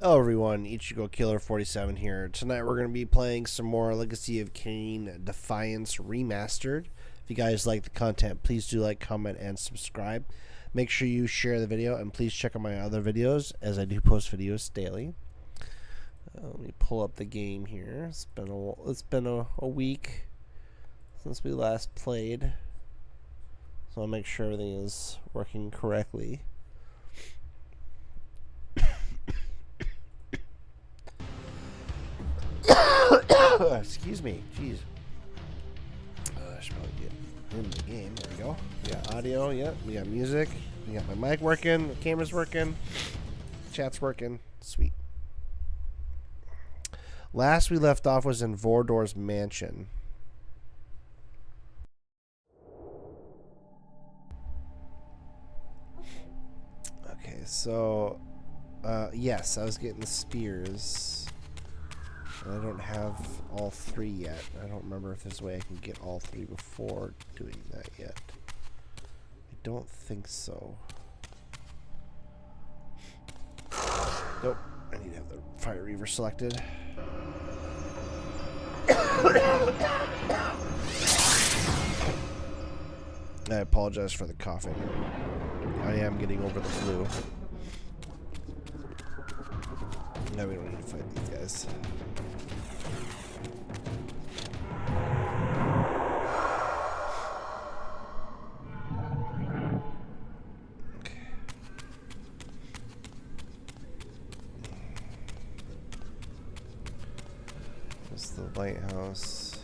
Hello everyone, Ichigo Killer 47 here. Tonight we're going to be playing some more Legacy of Kain Defiance Remastered. If you guys like the content, please do like, comment, and subscribe. Make sure you share the video, and please check out my other videos, as I do post videos daily. Let me pull up the game here. It's been a week since we last played, so I'll make sure everything is working correctly. Excuse me, jeez. I should probably get in the game. There we go. We got audio, yep. We got music. We got my mic working. The camera's working. Chat's working. Sweet. Last we left off was in Vordor's mansion. Okay, so yes, I was getting the spears. I don't have all 3 yet. I don't remember if there's a way I can get all 3 before doing that yet. I don't think so. Nope. I need to have the Fire Reaver selected. I apologize for the coughing. I am getting over the flu. No, we don't need to fight these guys. Okay. That's the lighthouse.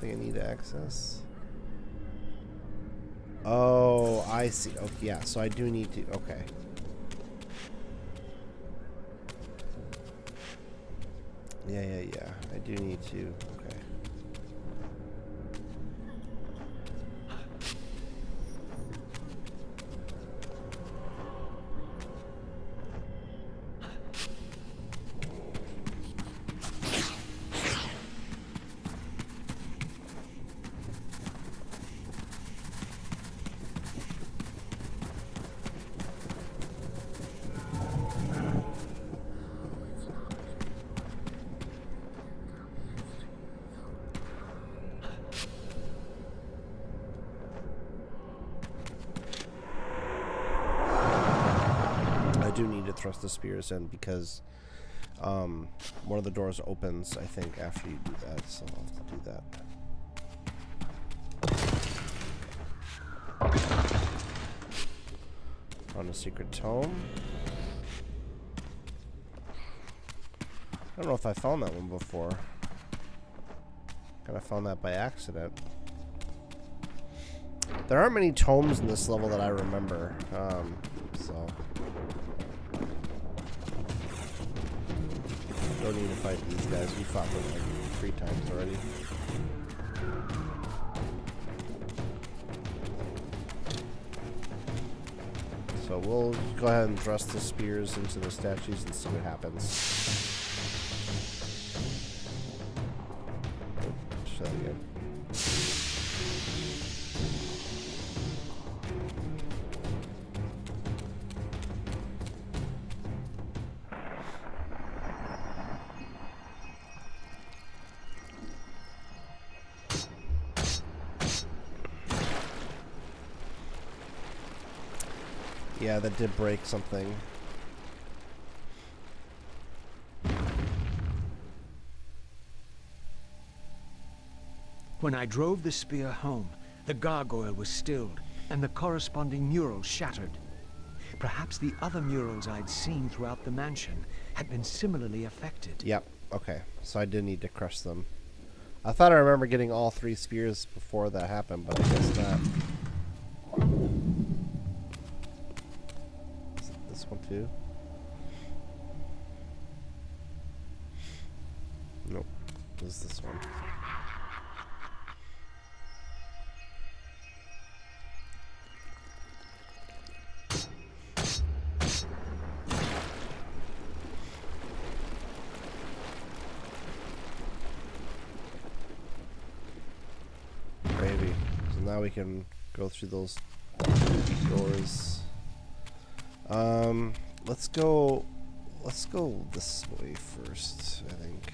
I need to access. Oh, I see. Okay, yeah, so I do need to. Okay. Yeah. I do need to. Okay. Do need to thrust the spears in because one of the doors opens, I think, after you do that, so I'll have to do that. On a secret tome. I don't know if I found that one before. Kind of found that by accident. There aren't many tomes in this level that I remember, so... Don't need to fight these guys. We fought them like 3 times already. So we'll go ahead and thrust the spears into the statues and see what happens. Oh, try that again. Yeah, that did break something. When I drove the spear home, the gargoyle was stilled, and the corresponding murals shattered. Perhaps the other murals I'd seen throughout the mansion had been similarly affected. Yep, okay. So I did need to crush them. I thought I remember getting all 3 spears before that happened, but I guess not. This one too? Nope. This is this one. Maybe. So now we can go through those doors. Let's go this way first, I think.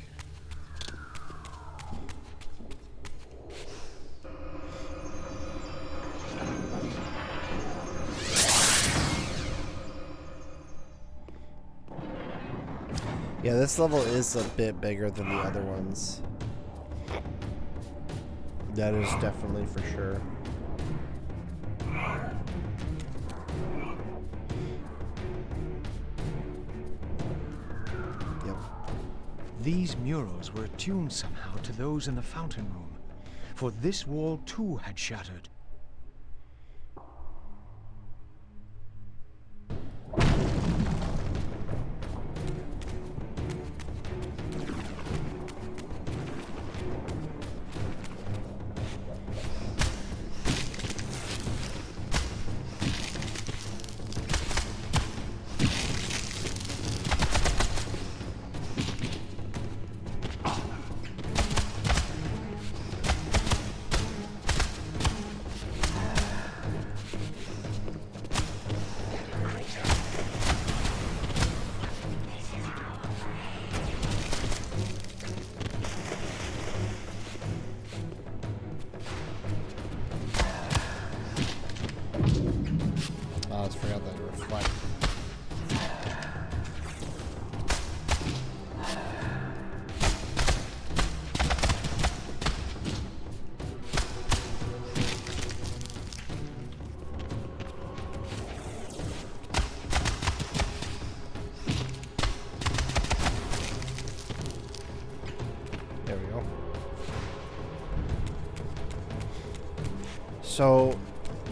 Yeah, this level is a bit bigger than the other ones. That is definitely for sure. These murals were attuned somehow to those in the fountain room, for this wall too had shattered. Oh, I just forgot that to reflect. There we go. So,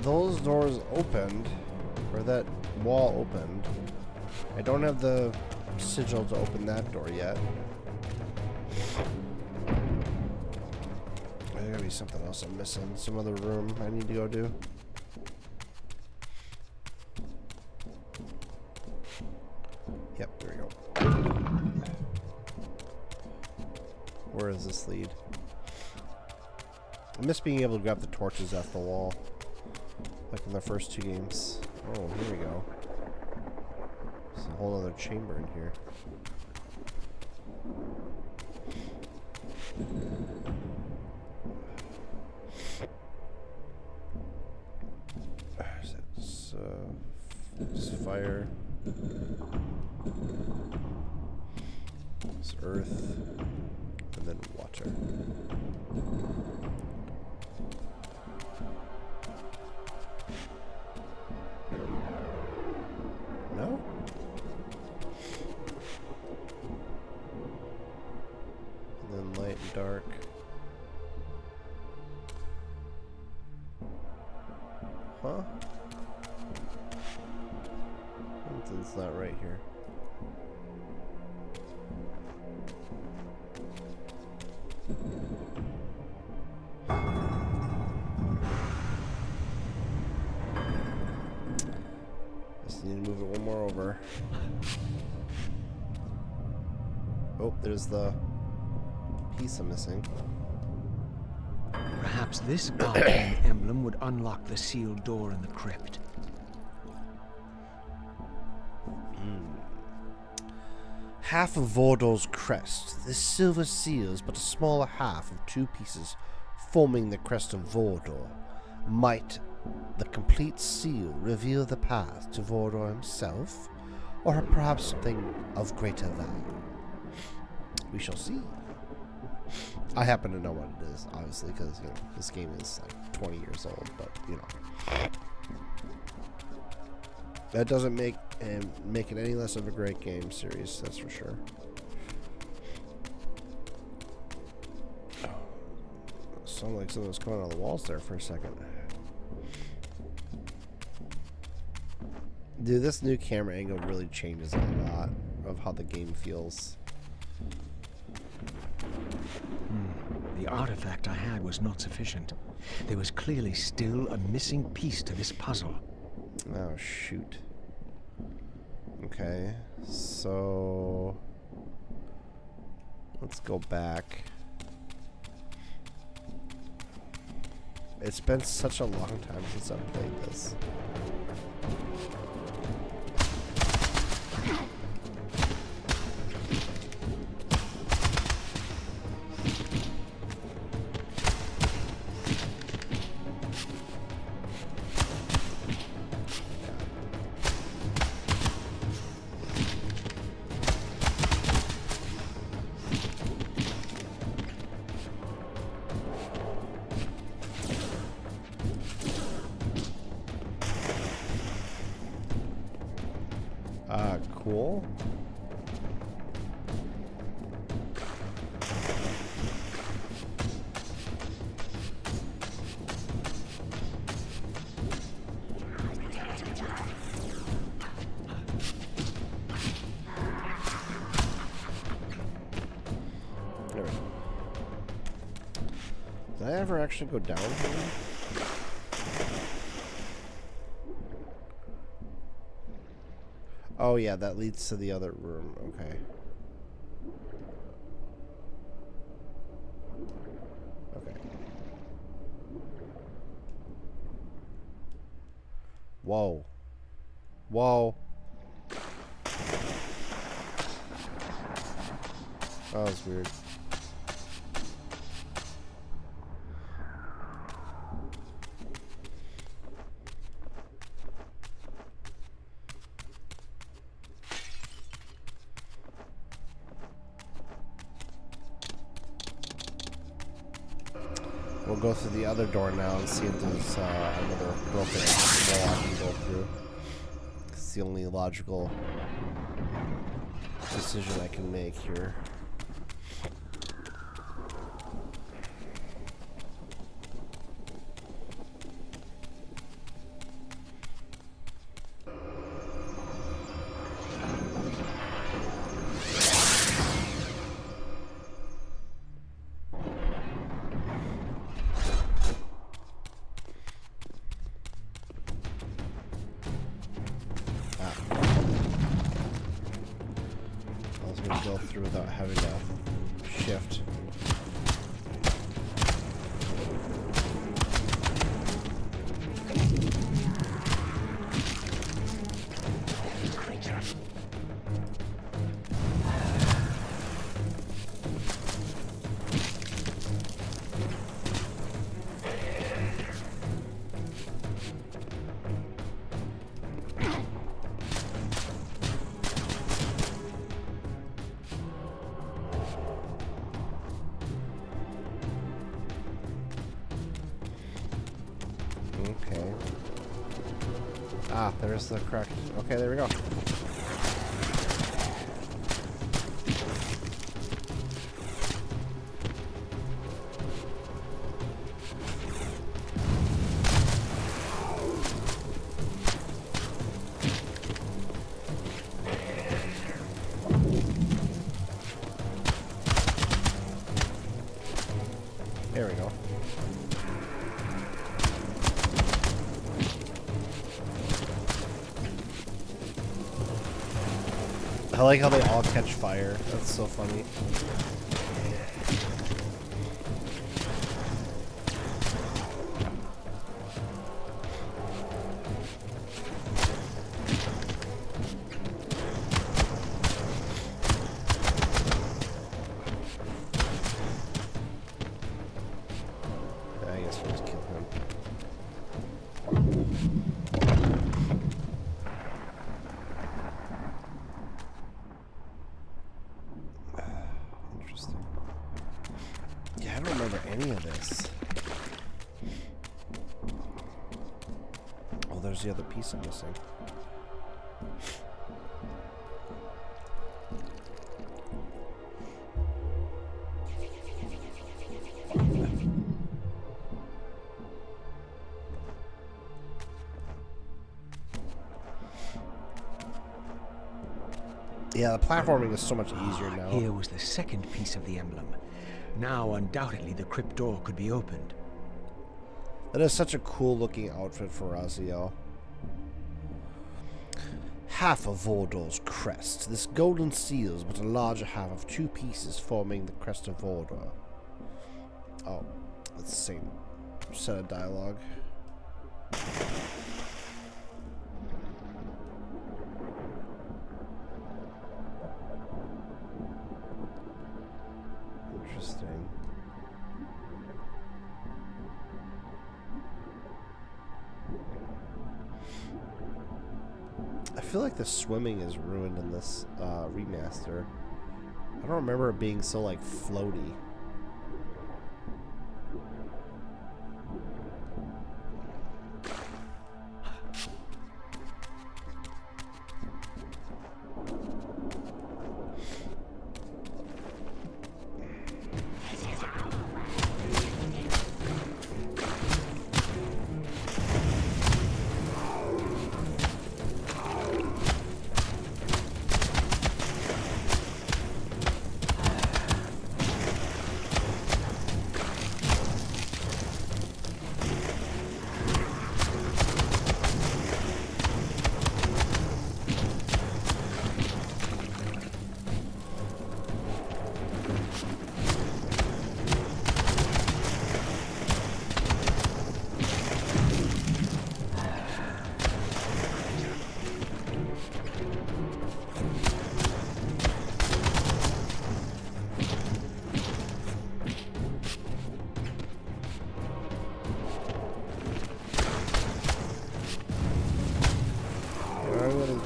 those doors opened, or that wall opened. I don't have the sigil to open that door yet. There's gotta be something else I'm missing. Some other room I need to go do. Yep, there we go. Where does this lead? I miss being able to grab the torches off the wall, like in the first 2 games. Oh, here we go. There's a whole other chamber in here. It's fire. It's earth. And then water. No? And then light and dark. Huh? Something's not right here. Just need to move it one more over. Oh, there's the piece I'm missing. Perhaps this guardian emblem would unlock the sealed door in the crypt. Half of Vordor's crest. This silver seal is but a smaller half of 2 pieces forming the crest of Vordor. Might the complete seal reveal the path to Vordor himself, or perhaps something of greater value? We shall see. I happen to know what it is, obviously, because this game is like 20 years old, but that doesn't make it any less of a great game series, that's for sure. Sounded like something was coming out of the walls there for a second. Dude, this new camera angle really changes a lot of how the game feels. The artifact I had was not sufficient. There was clearly still a missing piece to this puzzle. Oh, shoot. Okay, so let's go back. It's been such a long time since I've played this. Cool. There we go. Did I ever actually go down here? Oh yeah, that leads to the other room. Okay. Okay. Whoa. Whoa. That was weird. go through the other door now and see if there's another broken wall I can go through. It's the only logical decision I can make here. Go through without having to shift. Okay. Ah, there's the correct. Okay, there we go. There we go. I like how they all catch fire. That's so funny. I guess we'll just kill him. Yeah, I don't remember any of this. Oh, there's the other piece I'm missing. Yeah, the platforming is so much easier now. Here was the second piece of the emblem. Now, undoubtedly, the crypt door could be opened. That is such a cool looking outfit for Raziel. Half of Vordor's crest. This golden seal is but a larger half of two pieces forming the crest of Vordor. Oh, that's the same set of dialogue. Interesting. I feel like the swimming is ruined in this remaster. I don't remember it being so like floaty.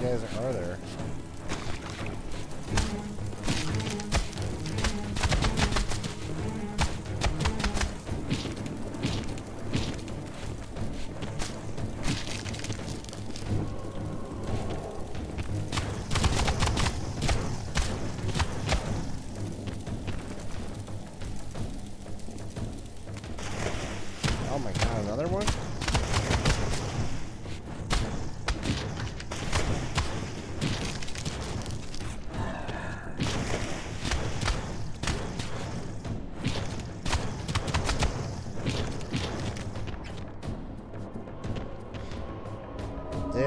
Guys are there?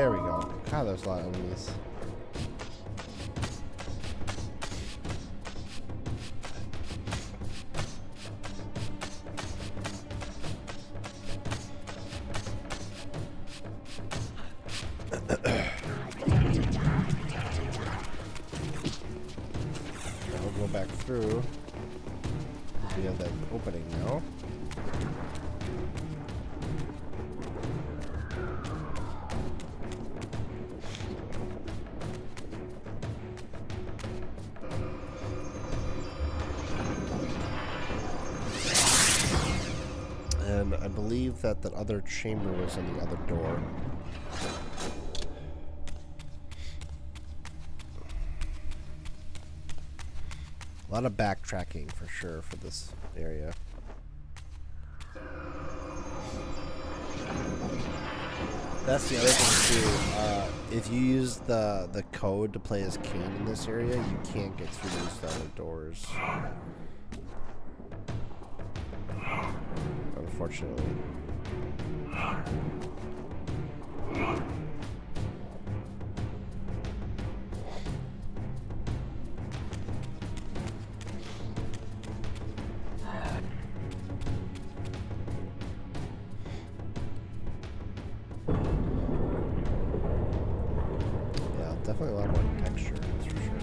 There we go. God, there's a lot of enemies. I'll go back through. We have that opening now. And I believe that that other chamber was in the other door. A lot of backtracking for sure for this area. That's the other thing too. If you use the code to play as Kain in this area, you can't get through these other doors. Unfortunately. Yeah, definitely a lot more texture, that's for sure.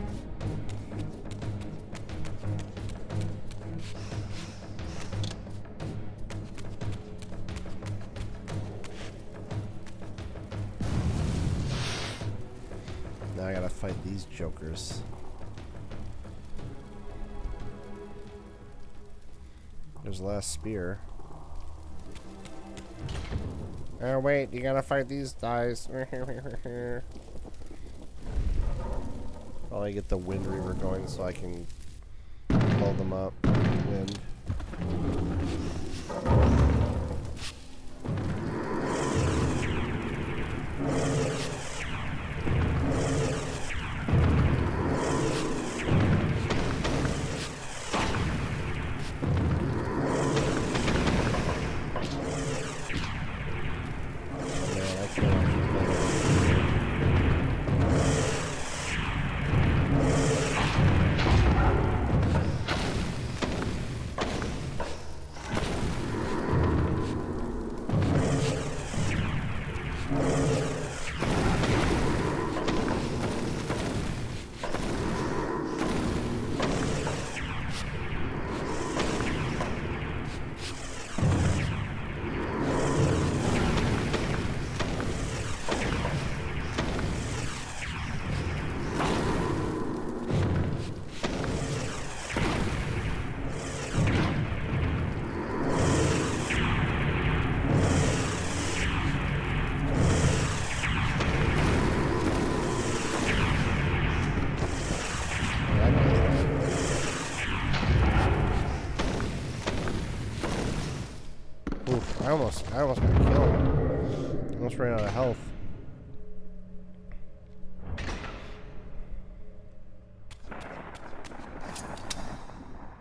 Now I gotta fight these jokers. There's the last spear. Oh wait, you gotta fight these guys. Probably get the Wind Reaver going so I can pull them up. Wind. I almost got killed. Almost ran out of health.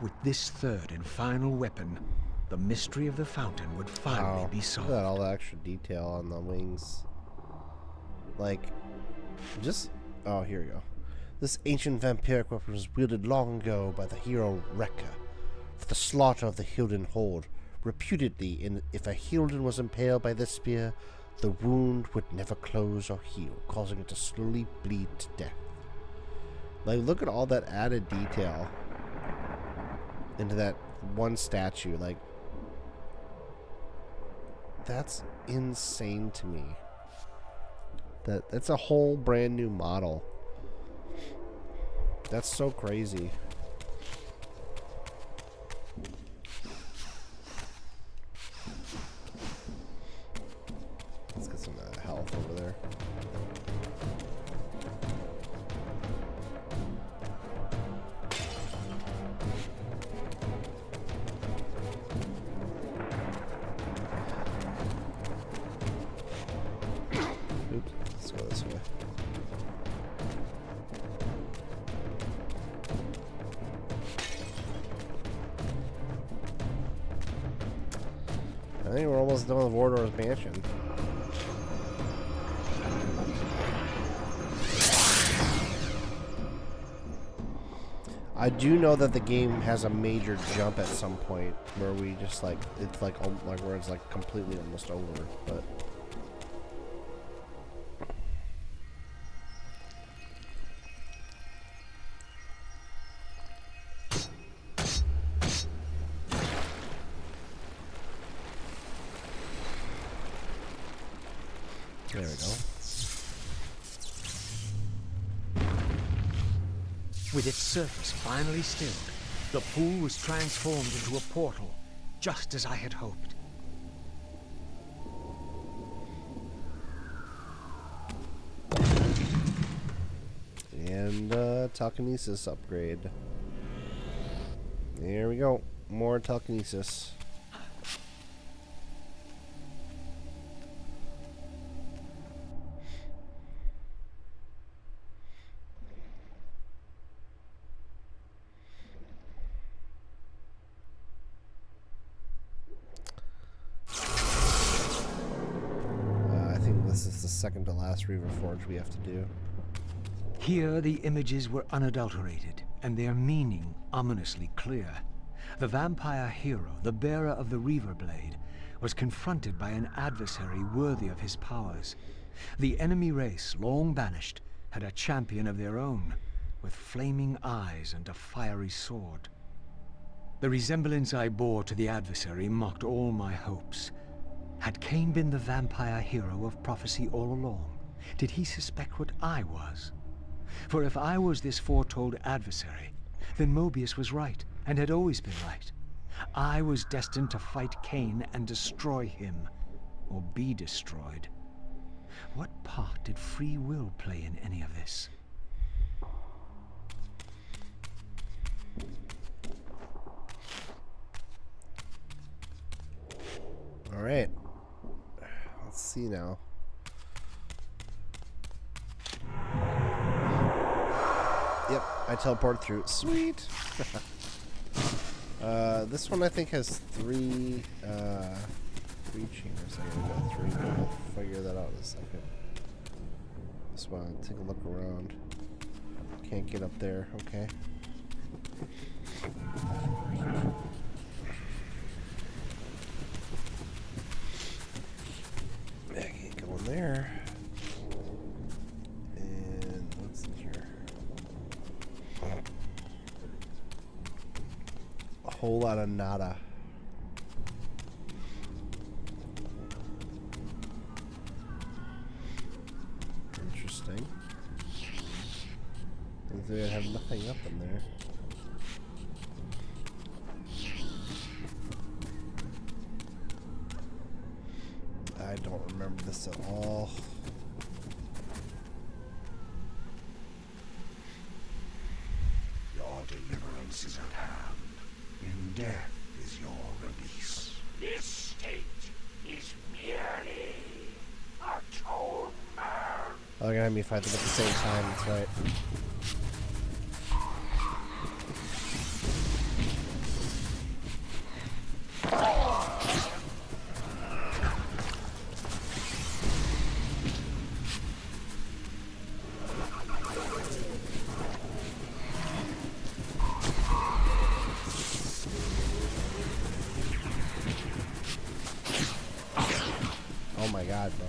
With this third and final weapon, the mystery of the fountain would finally be solved. Look at all the extra detail on the wings. Like, just... Oh, here we go. This ancient vampiric weapon was wielded long ago by the hero Rekka for the slaughter of the Hilden horde. Reputedly, if a Hilden was impaled by this spear, the wound would never close or heal, causing it to slowly bleed to death. Like, look at all that added detail into that one statue. Like, that's insane to me. That's a whole brand new model. That's so crazy. Let's get some health over there. Oops, let's go this way. I think we're almost done with Wardour's mansion. I do know that the game has a major jump at some point where we just like it's like where it's like completely almost over, but there we go. With its surface finally stilled, the pool was transformed into a portal, just as I had hoped. And telekinesis upgrade. There we go. More telekinesis. This is the second to last Reaver Forge we have to do. Here the images were unadulterated, and their meaning ominously clear. The vampire hero, the bearer of the Reaver Blade, was confronted by an adversary worthy of his powers. The enemy race, long banished, had a champion of their own, with flaming eyes and a fiery sword. The resemblance I bore to the adversary mocked all my hopes. Had Kain been the vampire hero of prophecy all along? Did he suspect what I was? For if I was this foretold adversary, then Mobius was right, and had always been right. I was destined to fight Kain and destroy him, or be destroyed. What part did free will play in any of this? All right. Let's see now. Yep, I teleported through. Sweet. This one I think has three chambers. I gotta go through. I'll figure that out in a second. Just want to take a look around. Can't get up there. Okay. I can't go in there. And what's in here? A whole lot of nada. Interesting. They have nothing up in there. I don't remember this at all. Your deliverance is at hand. In death is your release. This state is merely atonement. Oh, they're gonna have me fight them at the same time, that's right. Oh my god, bro.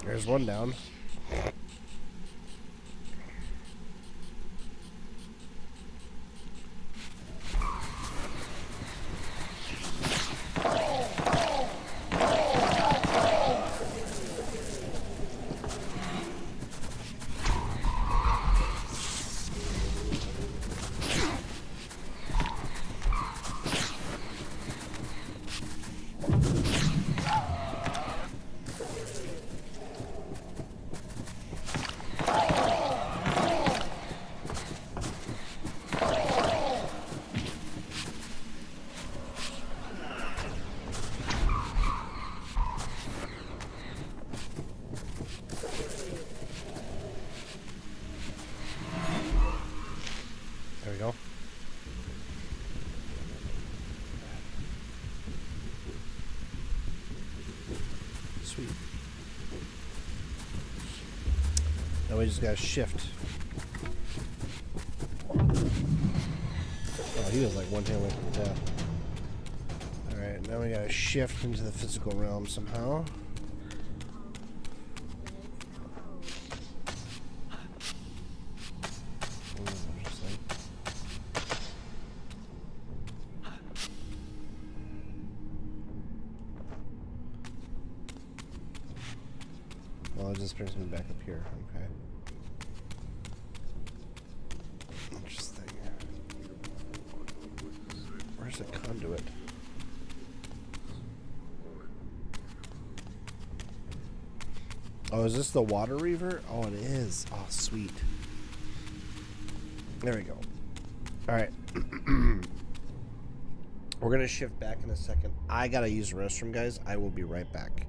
There's one down. Sweet. Now we just gotta shift. Oh, he was like one hit away from death. Alright, now we gotta shift into the physical realm somehow. Well, it just brings me back up here. Okay. Interesting. Where's the conduit? Oh, is this the Water Reaver? Oh, it is. Oh, sweet. There we go. Alright. We're going to shift back in a second. I got to use the restroom, guys. I will be right back.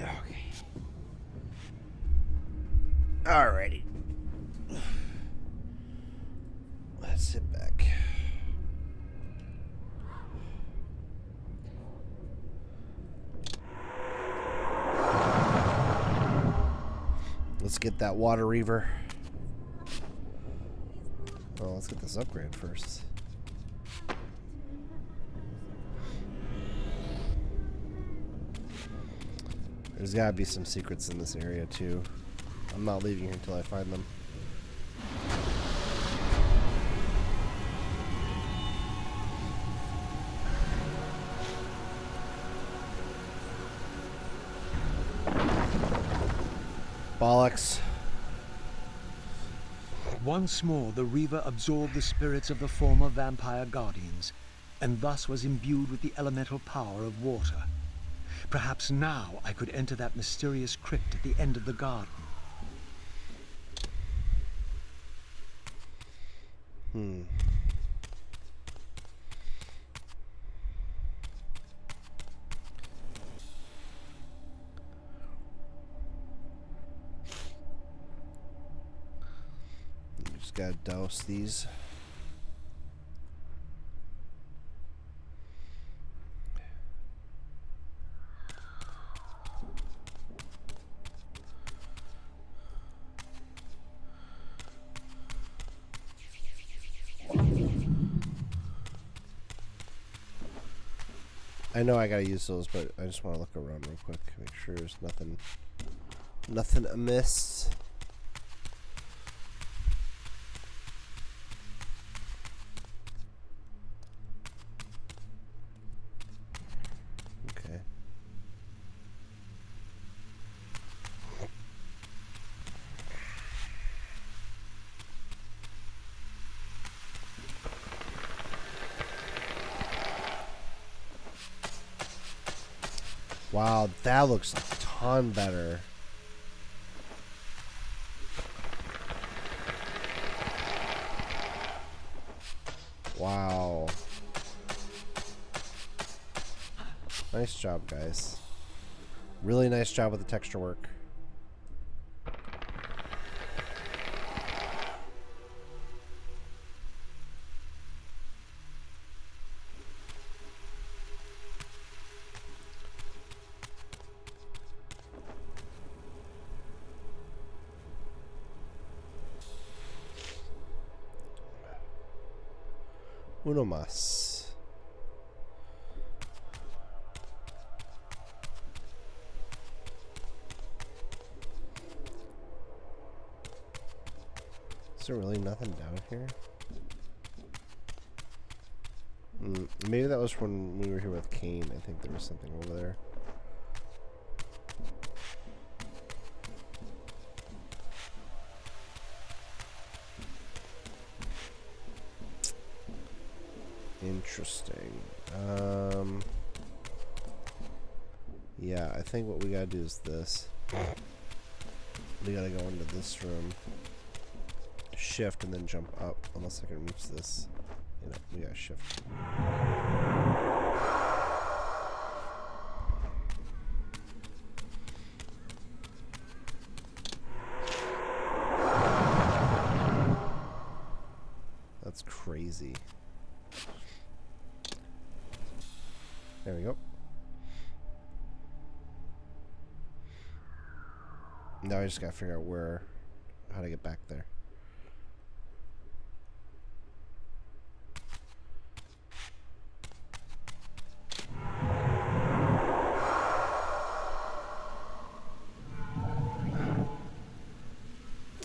Okay. Alrighty. Let's sit back. Let's get that Water Reaver. Well, let's get this upgrade first. There's gotta be some secrets in this area too. I'm not leaving here until I find them. Bollocks. Once more, the Reaver absorbed the spirits of the former vampire guardians, and thus was imbued with the elemental power of water. Perhaps now I could enter that mysterious crypt at the end of the garden. Just gotta douse these. I know I gotta use those, but I just want to look around real quick, make sure there's nothing amiss. Okay. Wow, that looks a ton better. Wow. Nice job, guys. Really nice job with the texture work. Uno más. Is there really nothing down here? Maybe that was when we were here with Kain. I think there was something over there. Interesting. Yeah, I think what we gotta do is this. We gotta go into this room, shift, and then jump up. Unless I can reach this. You know, we gotta shift. That's crazy. There we go. Now I just gotta figure out how to get back there.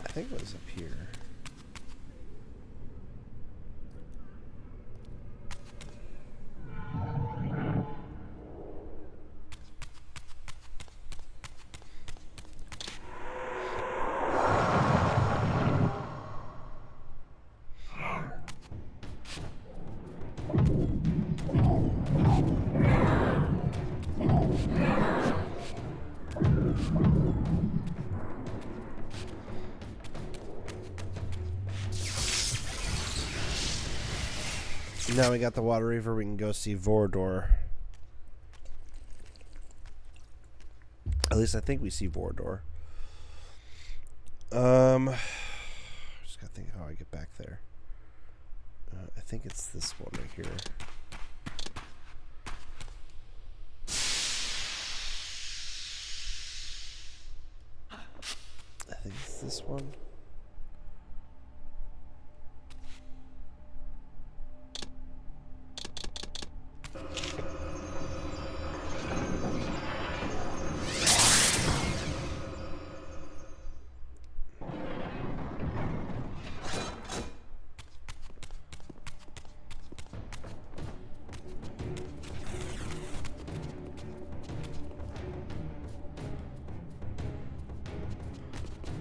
I think it was up here. Now we got the Water Reaver, we can go see Vorador. At least I think we see Vorador. Just gotta think how I get back there. I think it's this one right here. I think it's this one.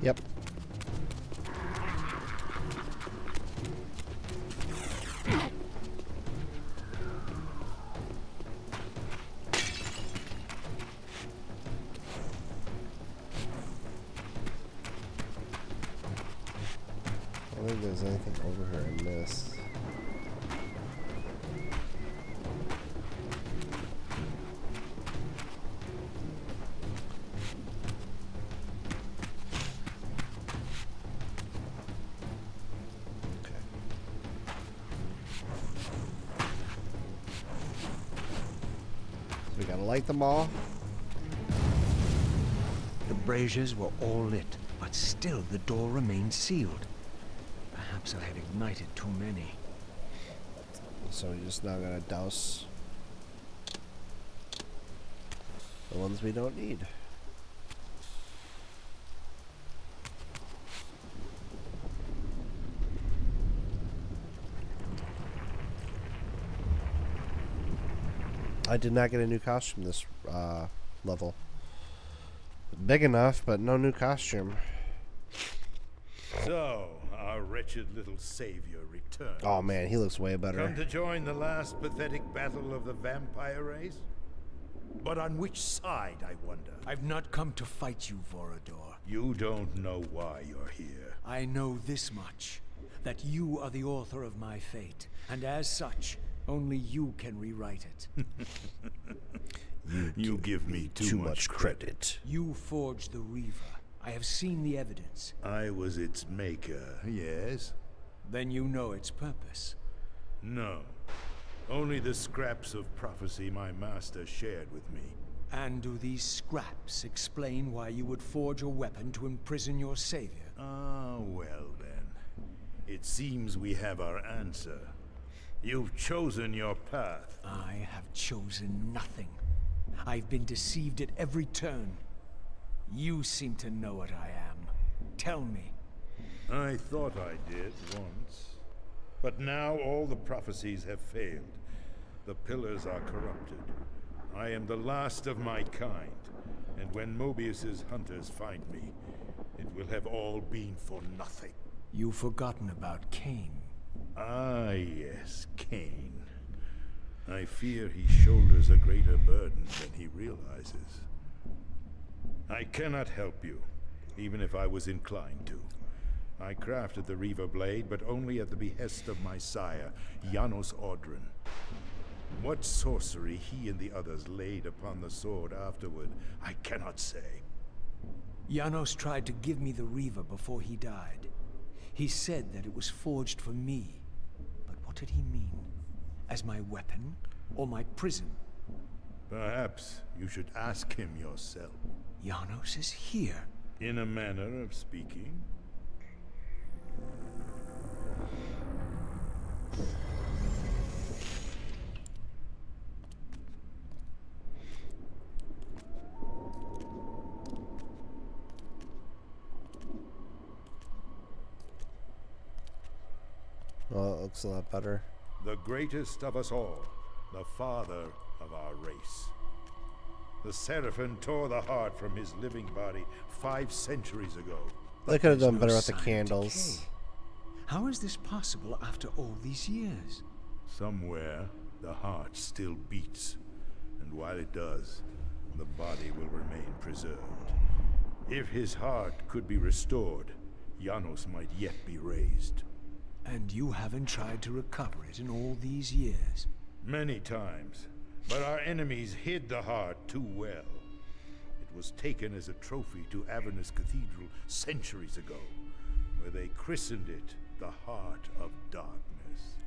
Yep. I don't think there's anything over here I missed. We gotta light them all. The braziers were all lit, but still the door remained sealed. Perhaps I had ignited too many. So we just now gotta douse the ones we don't need. I did not get a new costume this level. Big enough, but no new costume. So, our wretched little savior returns. Oh man, he looks way better. Come to join the last pathetic battle of the vampire race? But on which side, I wonder? I've not come to fight you, Vorador. You don't know why you're here. I know this much, that you are the author of my fate, and as such, only you can rewrite it. You give me too much credit. You forged the Reaver. I have seen the evidence. I was its maker, yes? Then you know its purpose. No. Only the scraps of prophecy my master shared with me. And do these scraps explain why you would forge a weapon to imprison your savior? Ah, well then. It seems we have our answer. You've chosen your path. I have chosen nothing. I've been deceived at every turn. You seem to know what I am. Tell me. I thought I did once. But now all the prophecies have failed. The pillars are corrupted. I am the last of my kind, and when Mobius's hunters find me, it will have all been for nothing. You've forgotten about Kain. Ah, yes, Kain. I fear he shoulders a greater burden than he realizes. I cannot help you, even if I was inclined to. I crafted the Reaver blade, but only at the behest of my sire, Janos Audrin. What sorcery he and the others laid upon the sword afterward, I cannot say. Janos tried to give me the Reaver before he died. He said that it was forged for me. But what did he mean? As my weapon? Or my prison? Perhaps you should ask him yourself. Janos is here. In a manner of speaking. Well, it looks a lot better. The greatest of us all, the father of our race. The Seraphim tore the heart from his living body 5 centuries ago. They could have done No better with the sign of candles. decay. How is this possible after all these years? Somewhere, the heart still beats. And while it does, the body will remain preserved. If his heart could be restored, Janos might yet be raised. And you haven't tried to recover it in all these years? Many times, but our enemies hid the heart too well. It was taken as a trophy to Avernus Cathedral centuries ago, where they christened it the Heart of Darkness.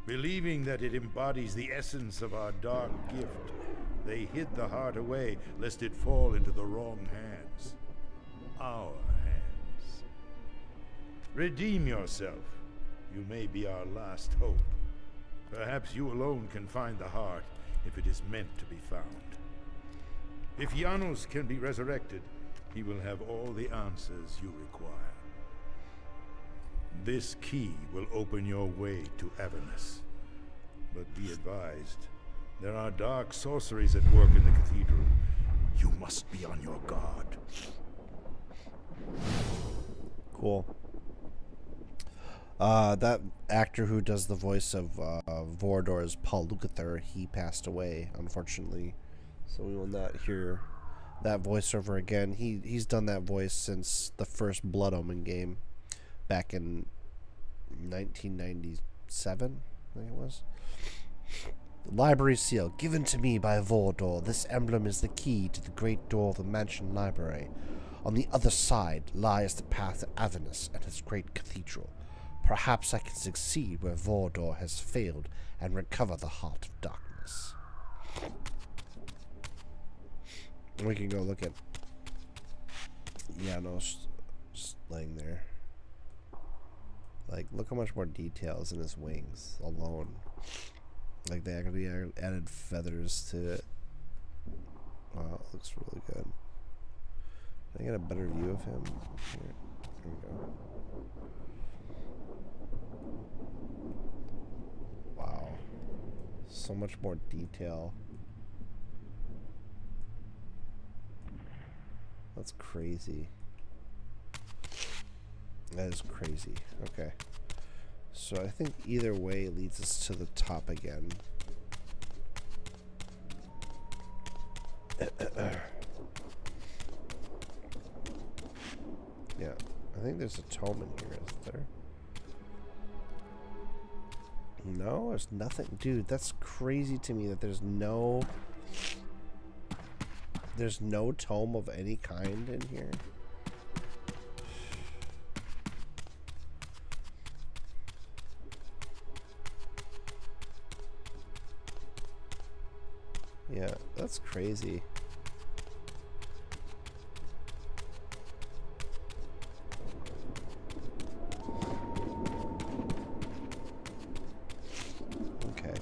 Believing that it embodies the essence of our dark gift, they hid the heart away lest it fall into the wrong hands. Our hands. Redeem yourself. You may be our last hope. Perhaps you alone can find the heart if it is meant to be found. If Janos can be resurrected, he will have all the answers you require. This key will open your way to Avernus. But be advised, there are dark sorceries at work in the cathedral. You must be on your guard. Cool. That actor who does the voice of Vorador is Paul Lukather. He passed away, unfortunately, so we will not hear that voiceover again. He's done that voice since the first Bloodomen game back in 1997, I think it was. Library seal given to me by Vorador. This emblem is the key to the great door of the mansion library. On the other side lies the path to Avernus and its great cathedral. Perhaps I can succeed where Vorador has failed and recover the Heart of Darkness. We can go look at Janos just laying there. Like, look how much more details in his wings alone. Like, they actually added feathers to it. Wow, it looks really good. Can I get a better view of him? Here we go. Wow. So much more detail. That's crazy. That is crazy. Okay. So I think either way leads us to the top again. Yeah. I think there's a tome in here, isn't there? No, there's nothing. Dude, that's crazy to me that there's no tome of any kind in here. Yeah, that's crazy. Okay.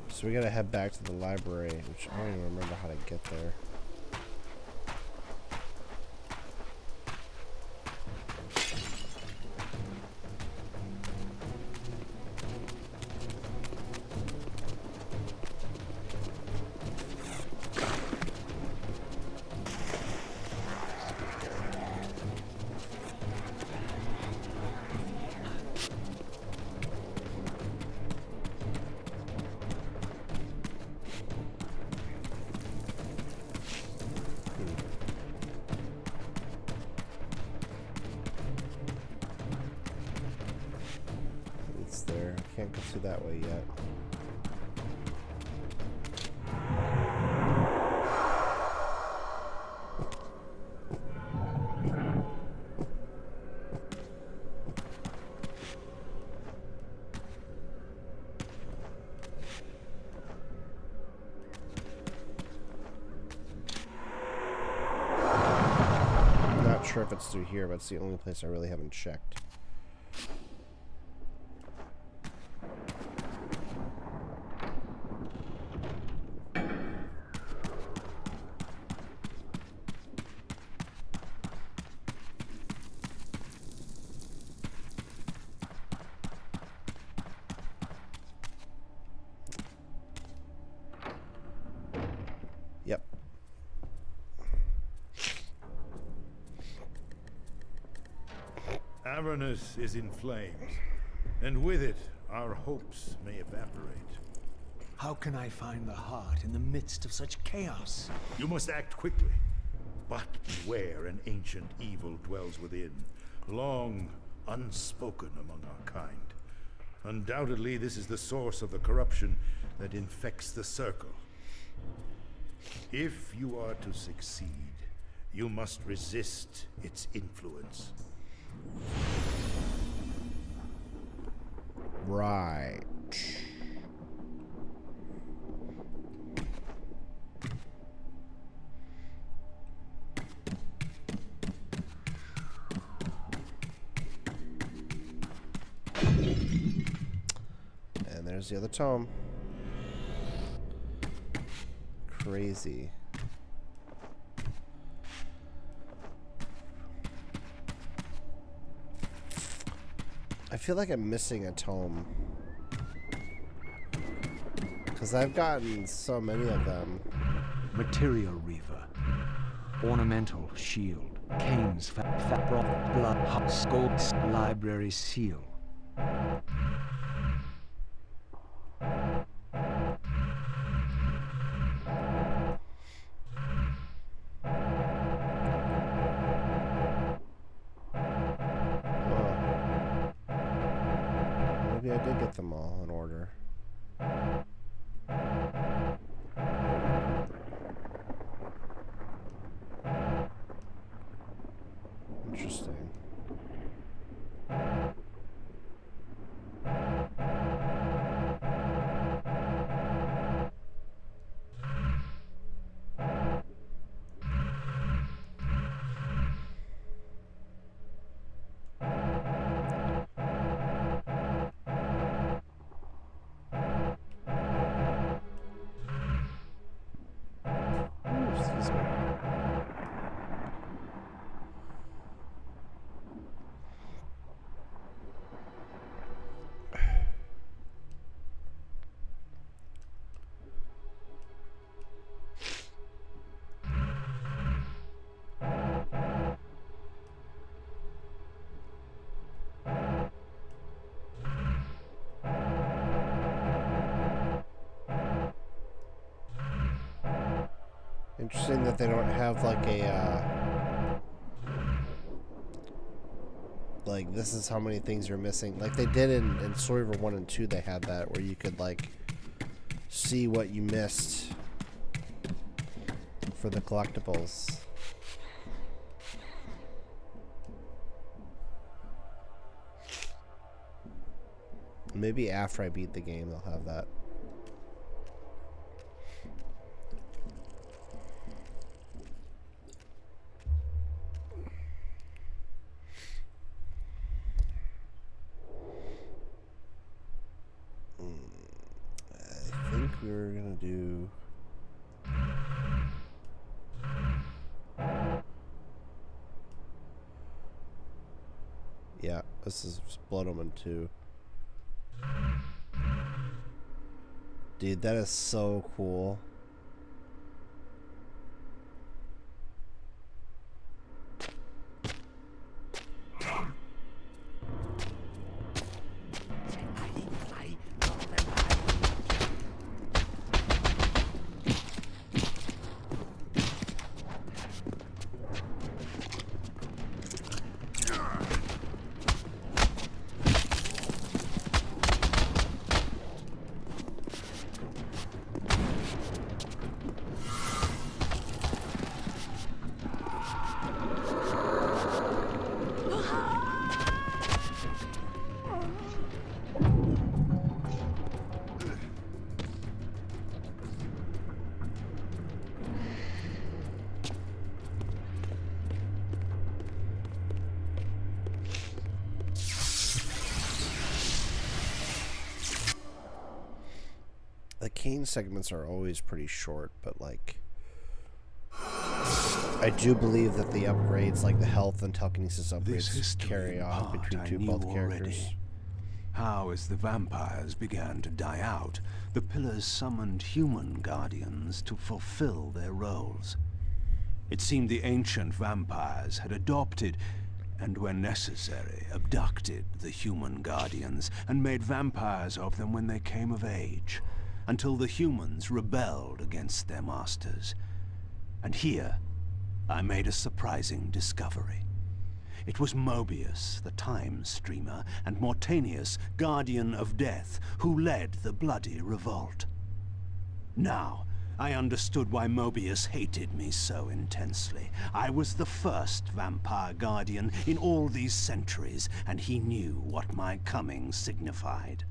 So we gotta head back to the library, which I don't even remember how to get there. can't go through that way yet. Not sure if it's through here, but it's the only place I really haven't checked. Yep. Avernus is in flames, and with it, our hopes may evaporate. How can I find the heart in the midst of such chaos? You must act quickly, but beware an ancient evil dwells within, long unspoken among our kind. Undoubtedly, this is the source of the corruption that infects the circle. If you are to succeed, you must resist its influence. Right. And there's the other tome. Crazy. I feel like I'm missing a tome. Because I've gotten so many of them. Material Reaver. Ornamental Shield. Kain's Blood Hot Scopes Library Seal. Maybe I did get them all in order. Interesting. Excuse me. Interesting that they don't have like a like this is how many things you're missing. Like they did in Soul Reaver 1 and 2, they had that where you could like see what you missed for the collectibles. Maybe after I beat the game they'll have that. I think we were gonna do yeah, this is bloodomen 2. Dude, that is so cool. The Kain segments are always pretty short, but like I do believe that the upgrades, like the health and telekinesis upgrades, carry on between both characters. How, as the vampires began to die out, the pillars summoned human guardians to fulfill their roles. It seemed the ancient vampires had adopted, and when necessary, abducted the human guardians and made vampires of them when they came of age, until the humans rebelled against their masters. And here, I made a surprising discovery. It was Mobius, the time streamer, and Mortanius, guardian of death, who led the bloody revolt. Now, I understood why Mobius hated me so intensely. I was the first vampire guardian in all these centuries, and he knew what my coming signified.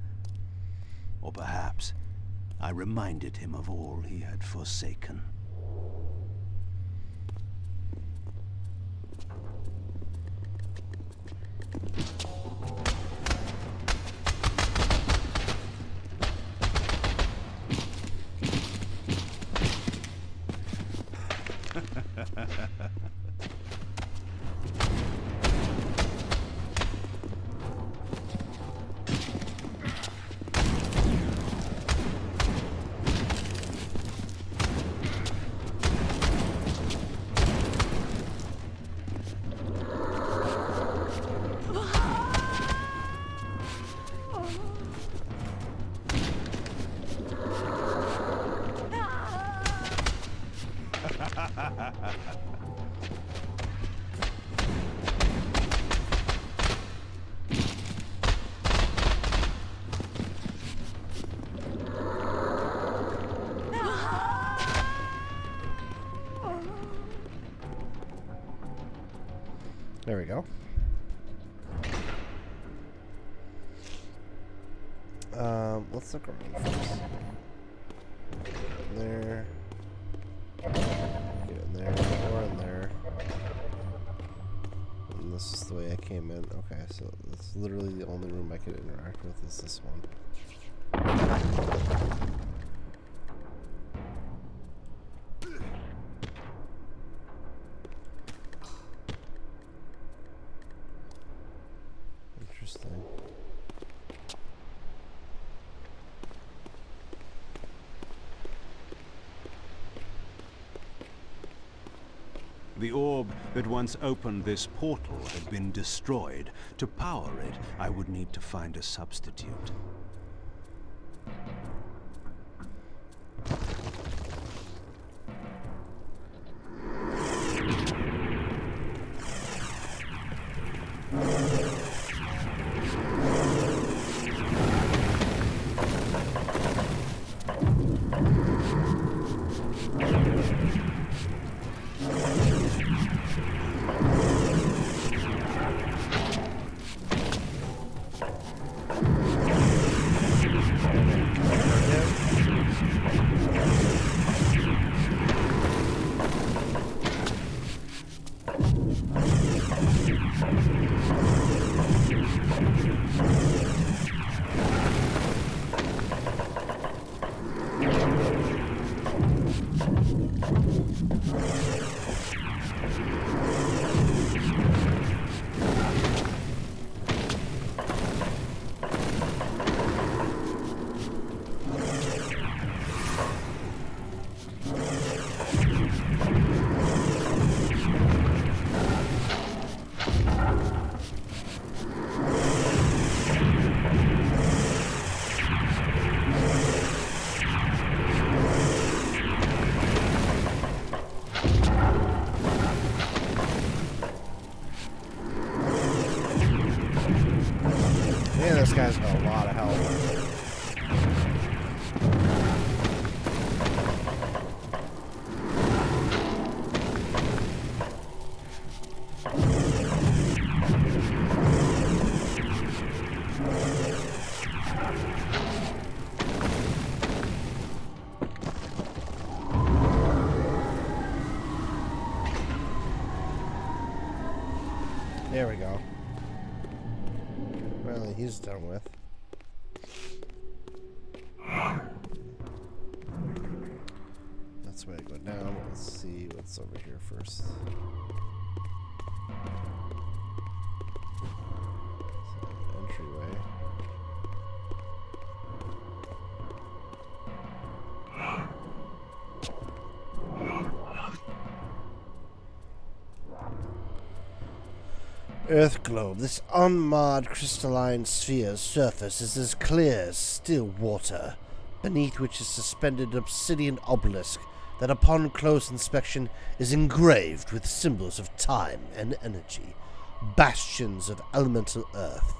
Or perhaps I reminded him of all he had forsaken. There we go. Let's look around first. There. Get in there, or in there. And this is the way I came in. Okay, so that's literally the only room I could interact with is this one. Interesting. The orb that once opened this portal had been destroyed. To power it, I would need to find a substitute. Man, this guy's got a lot of health. There we go. Well, he's done with. way to go down. Let's see what's over here first. Entryway. Earth globe. This unmarred crystalline sphere's surface is as clear as still water, beneath which is suspended an obsidian obelisk that upon close inspection is engraved with symbols of time and energy, bastions of elemental earth.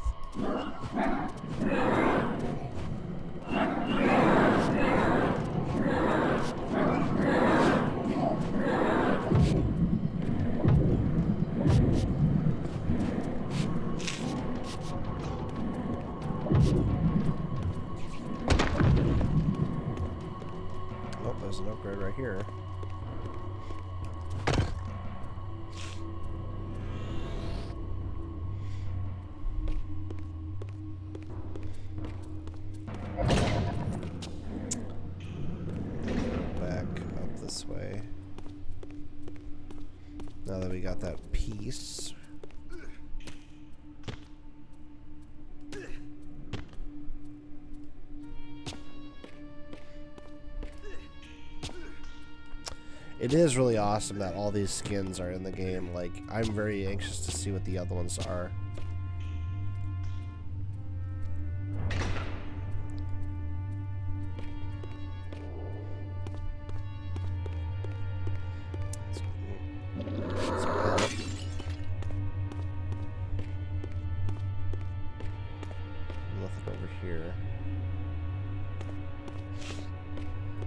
Oh, there's an upgrade right here. Back up this way. Now that we got that piece. It is really awesome that all these skins are in the game. Like, I'm very anxious to see what the other ones are. Nothing over here.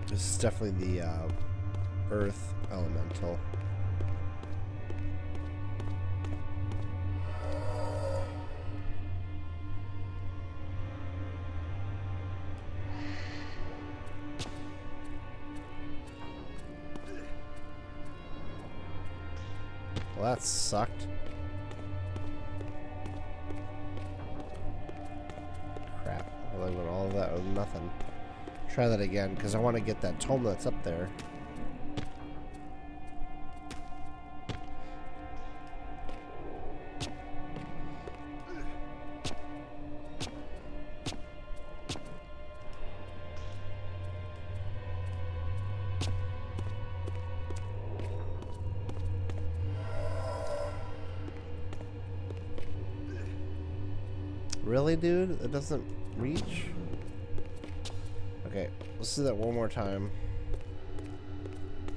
This is definitely the Earth elemental. Well, that sucked. Crap. Well, I went all of that with nothing. Try that again, because I want to get that tome that's up there. Really, dude? It doesn't reach? Okay, let's do that one more time.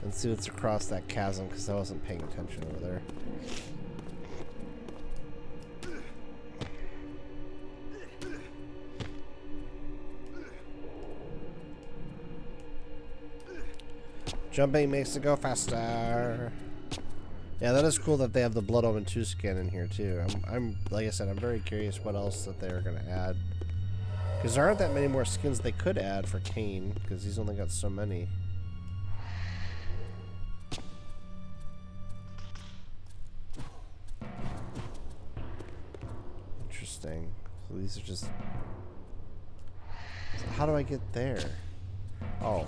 And see what's across that chasm, because I wasn't paying attention over there. Jumping makes it go faster. Yeah, that is cool that they have the Bloodomen 2 skin in here too. I'm like I said, I'm very curious what else that they're gonna add. Because there aren't that many more skins they could add for Kain, because he's only got so many. Interesting. So these are just. So how do I get there? Oh.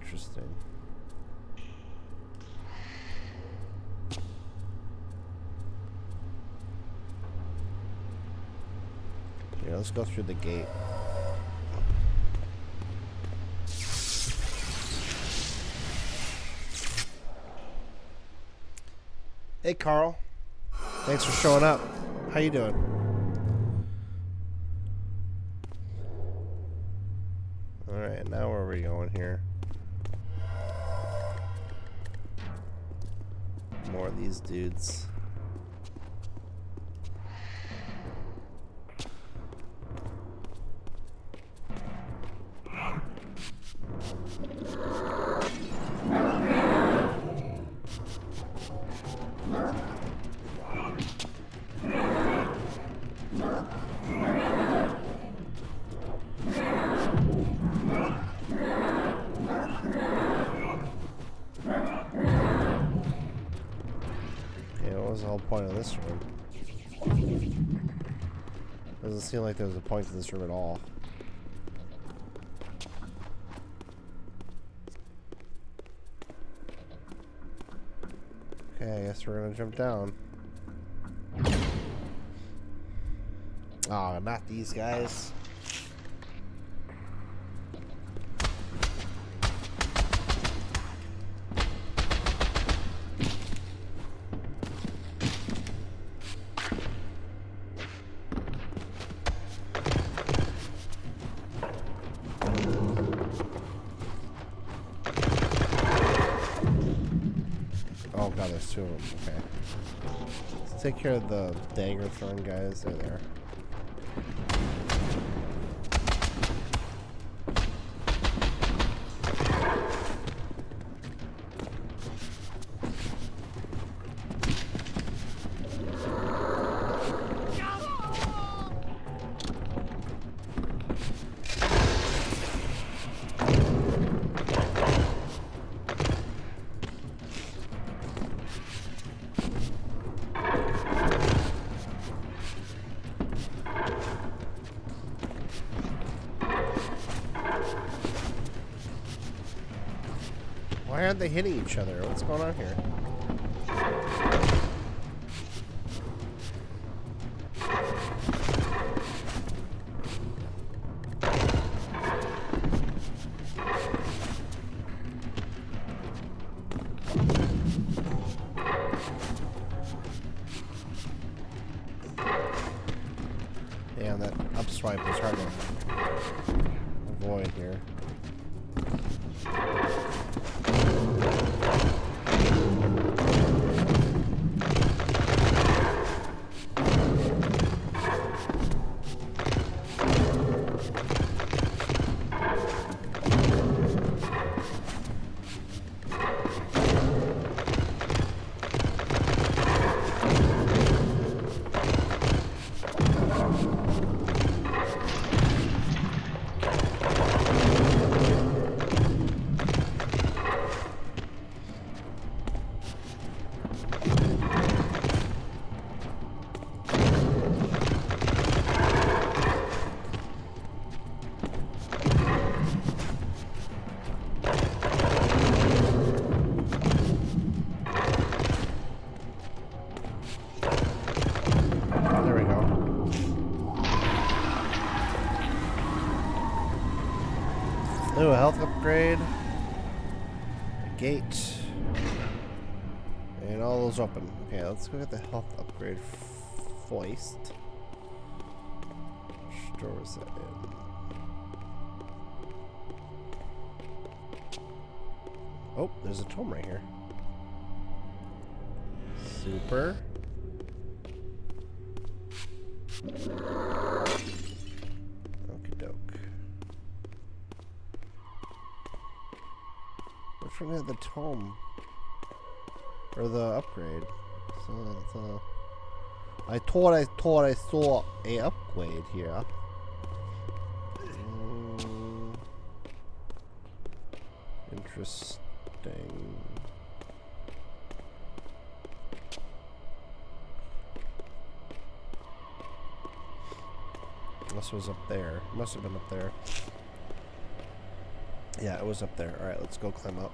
Interesting. Yeah, let's go through the gate. Hey, Carl. Thanks for showing up. How you doing? Alright, now where are we going here? More of these dudes. What was the whole point of this room? Doesn't seem like there's a point to this room at all. Okay, I guess we're gonna jump down. Oh, not these guys. Oh god, there's two of them. Okay. Let's take care of the dagger throwing guys. They're there. Why aren't they hitting each other? What's going on here? Damn, that up swipe is hard to avoid here. Ooh, a health upgrade. A gate. And all those open. Okay, let's go get the health upgrade first. Which door was that in? Oh, there's a tome right here. Super. Okie doke. Which one had the tome? Or the upgrade? So I thought I saw a upgrade here. Interesting. Unless it was up there. Must have been up there. Yeah, it was up there. Alright, let's go climb up.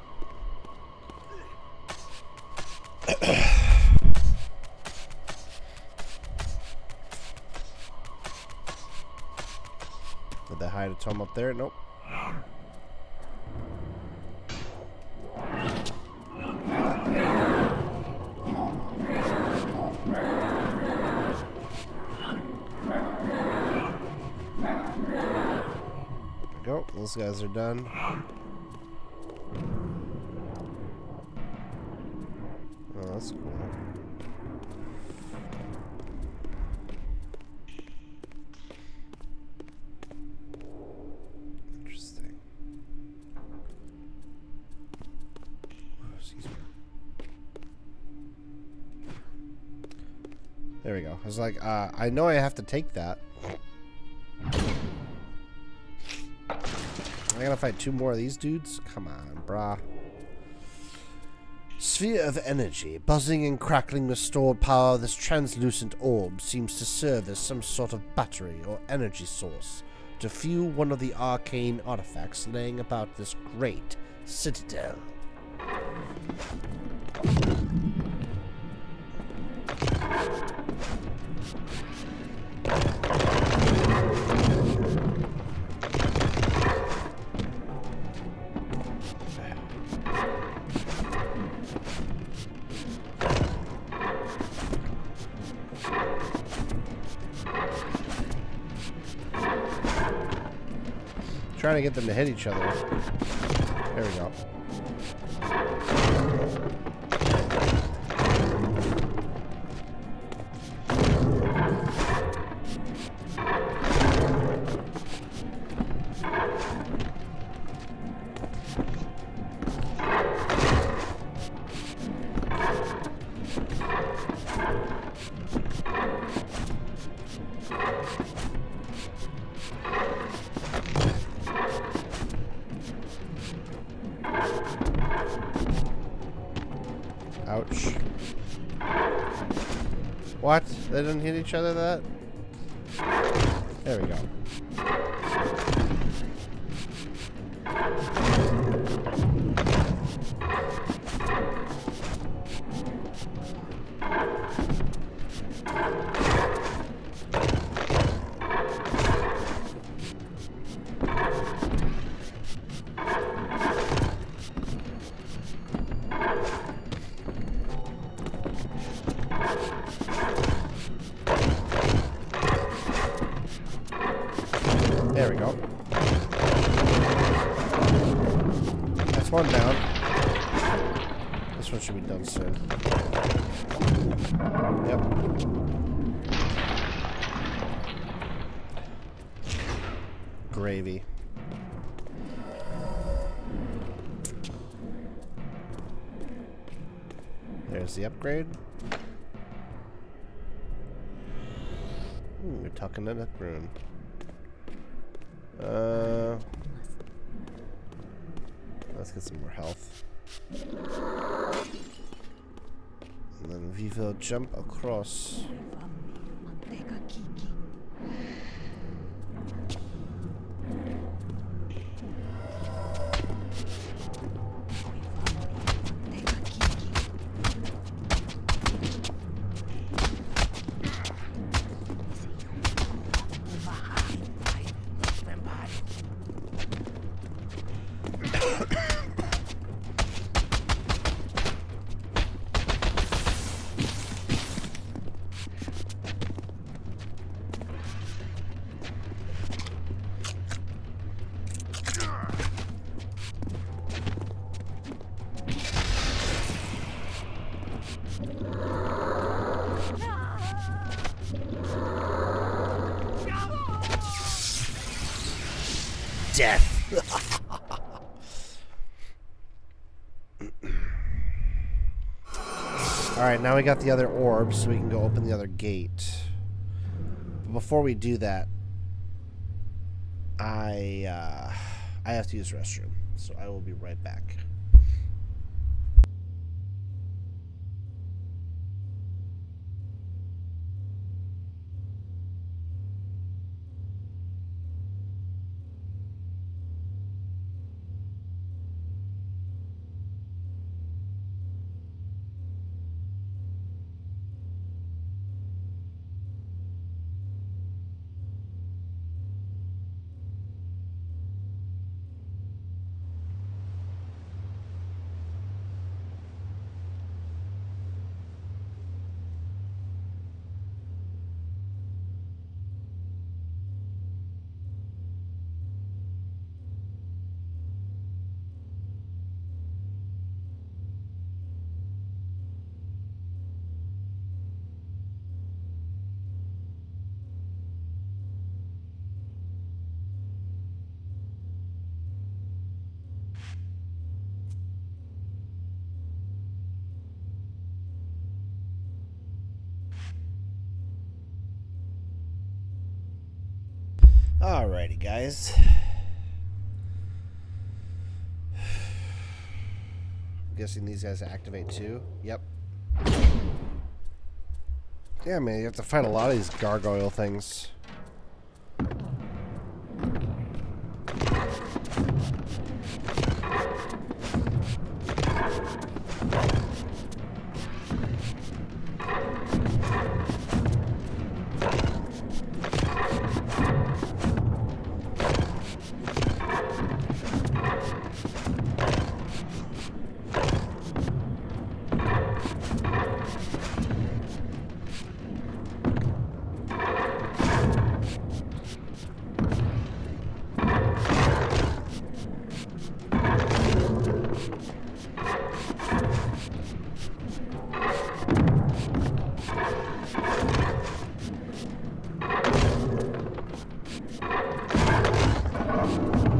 Did they hide a tome up there? Nope. Go. Those guys are done. Oh, that's cool. Interesting. Oh, excuse me. There we go. I was like, I know I have to take that. I gotta fight two more of these dudes? Come on, brah. Sphere of energy, buzzing and crackling with stored power, this translucent orb seems to serve as some sort of battery or energy source to fuel one of the arcane artifacts laying about this great citadel. Trying to get them to hit each other. There we go. Ouch. What? They didn't hit each other that? There we go. There we go. That's one down. This one should be done soon. Yep. Gravy. There's the upgrade. We're talking to that rune. Let's get some more health. And then we will jump across. Death. Alright, now we got the other orbs, so we can go open the other gate. But before we do that, I have to use the restroom, so I will be right back. Alrighty, guys. guessing these guys activate too. Yep. Yeah, man, you have to fight a lot of these gargoyle things.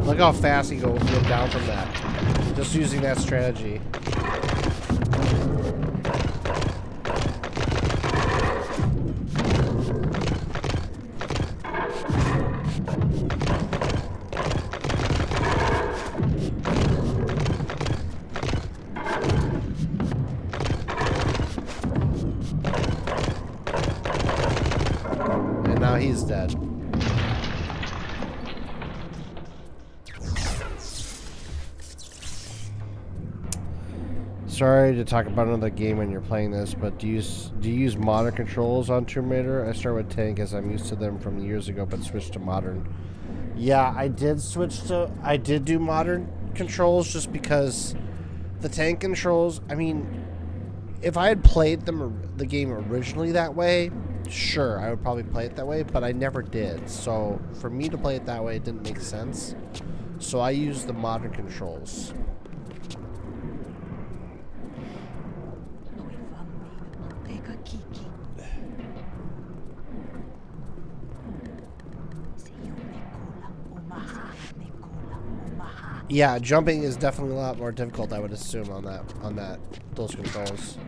Look how fast he goes down from that. Just using that strategy. And now he's dead. Sorry to talk about another game when you're playing this, but do you use modern controls on Tomb Raider? I start with tank as I'm used to them from years ago, but switched to modern. Yeah, I did do modern controls just because the tank controls, I mean, if I had played the game originally that way, sure, I would probably play it that way, but I never did. So for me to play it that way, it didn't make sense. So I used the modern controls. Yeah, jumping is definitely a lot more difficult, I would assume, on those controls.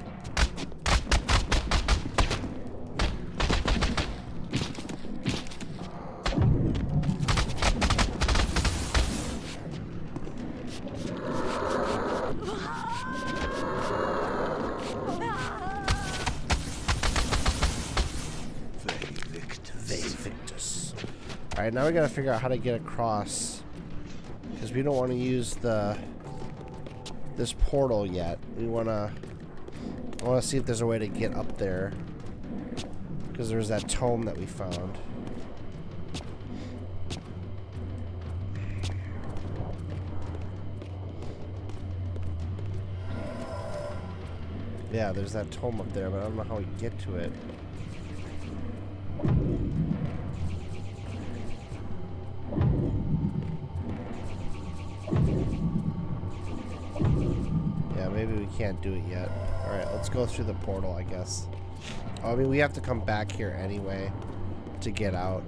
Alright, now we gotta figure out how to get across. Because we don't want to use this portal yet. I want to see if there's a way to get up there. Because there's that tome that we found. Yeah, there's that tome up there, but I don't know how we get to it. Maybe we can't do it yet. Alright, let's go through the portal, I guess. I mean, we have to come back here anyway to get out.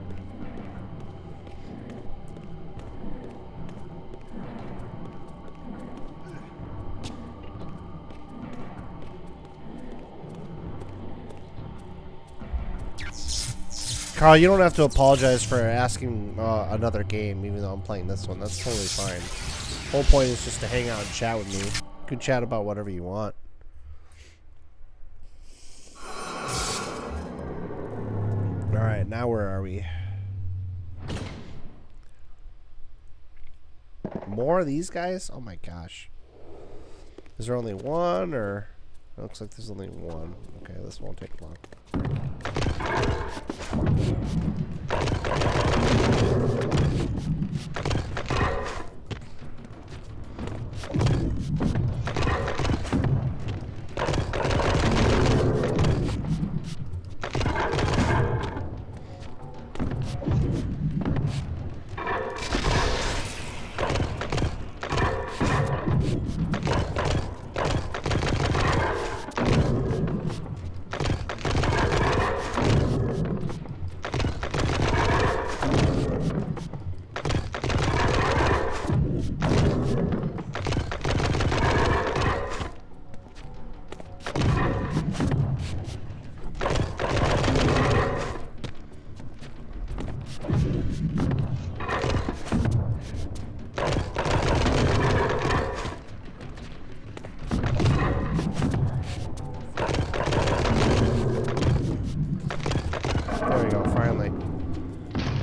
Carl, you don't have to apologize for asking another game, even though I'm playing this one. That's totally fine. The whole point is just to hang out and chat with me. You can chat about whatever you want. Alright, now where are we? More of these guys? Oh my gosh. Is there only one, or... It looks like there's only one. Okay, this won't take long.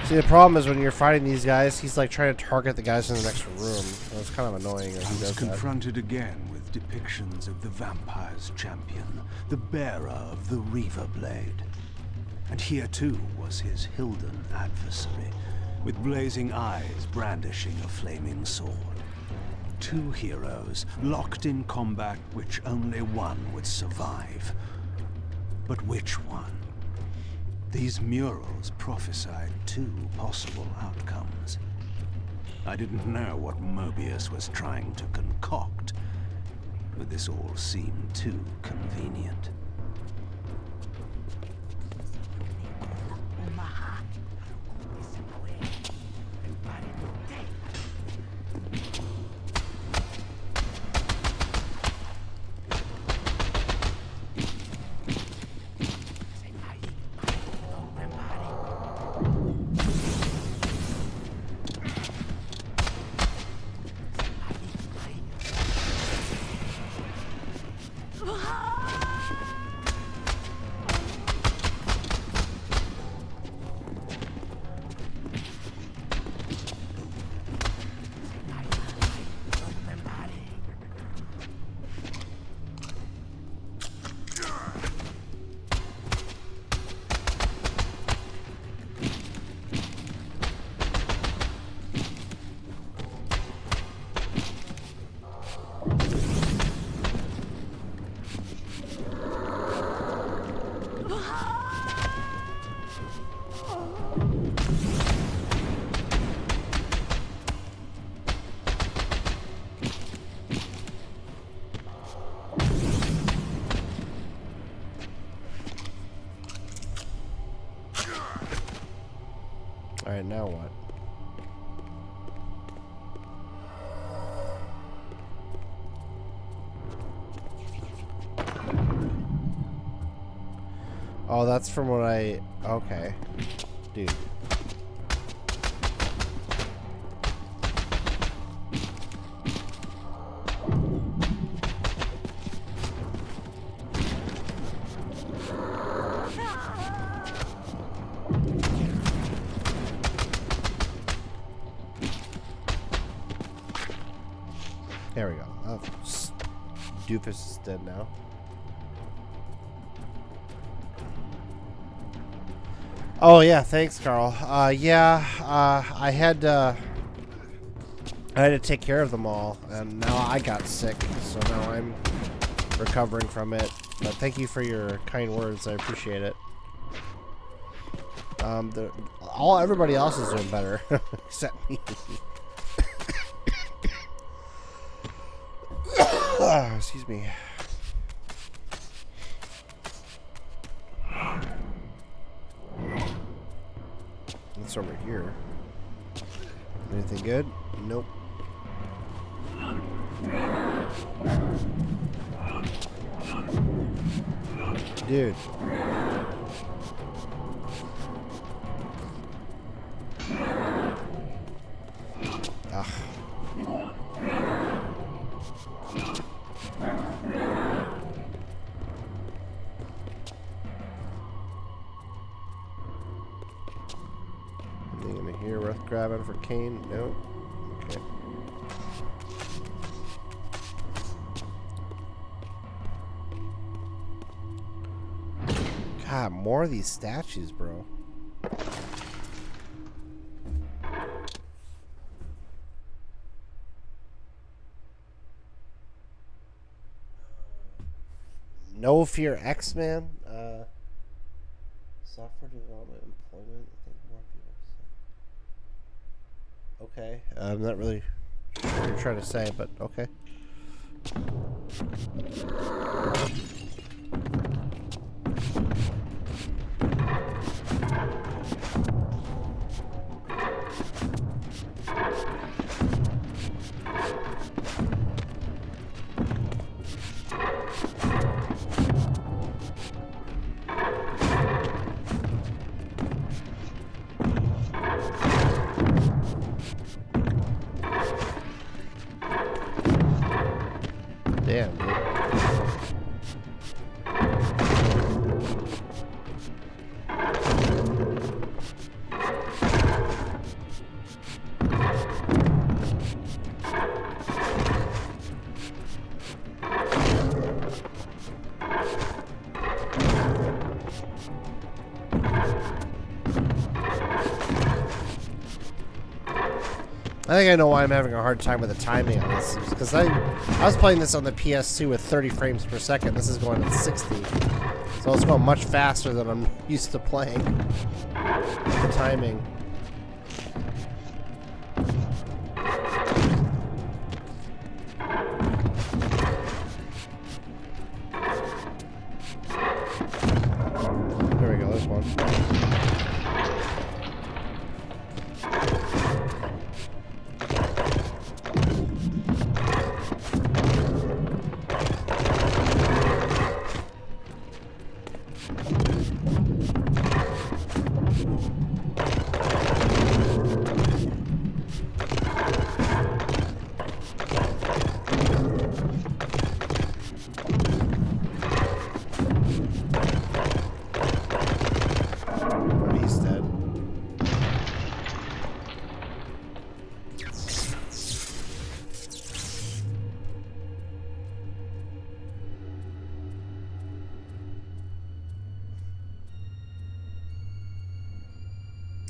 See, the problem is when you're fighting these guys, he's like trying to target the guys in the next room. So it's kind of annoying that I he was does that. confronted again with depictions of the vampire's champion, the bearer of the Reaver blade. And here too was his Hilden adversary, with blazing eyes brandishing a flaming sword. Two heroes locked in combat which only one would survive. But which one? These murals prophesied two possible outcomes. I didn't know what Mobius was trying to concoct, but this all seemed too convenient. Alright, now what? Oh, that's from what I... Okay. Dude. There we go. Oh, Doofus is dead now. Oh yeah, thanks, Carl. I had to take care of them all, and now I got sick, so now I'm recovering from it. But thank you for your kind words. I appreciate it. Everybody else is doing better except me. Excuse me. What's over here? Anything good? Nope. Dude. Ugh. Anything in here worth grabbing for Kain? Nope. Okay. God, more of these statues, bro. No Fear X-Man. Software development, employment. I think more people say. Okay, I'm not really sure what you're trying to say, but okay. Damn, dude. I think I know why I'm having a hard time with the timing on this. Because I was playing this on the PS2 with 30 frames per second. This is going at 60. So it's going much faster than I'm used to playing. The timing. There we go, there's one.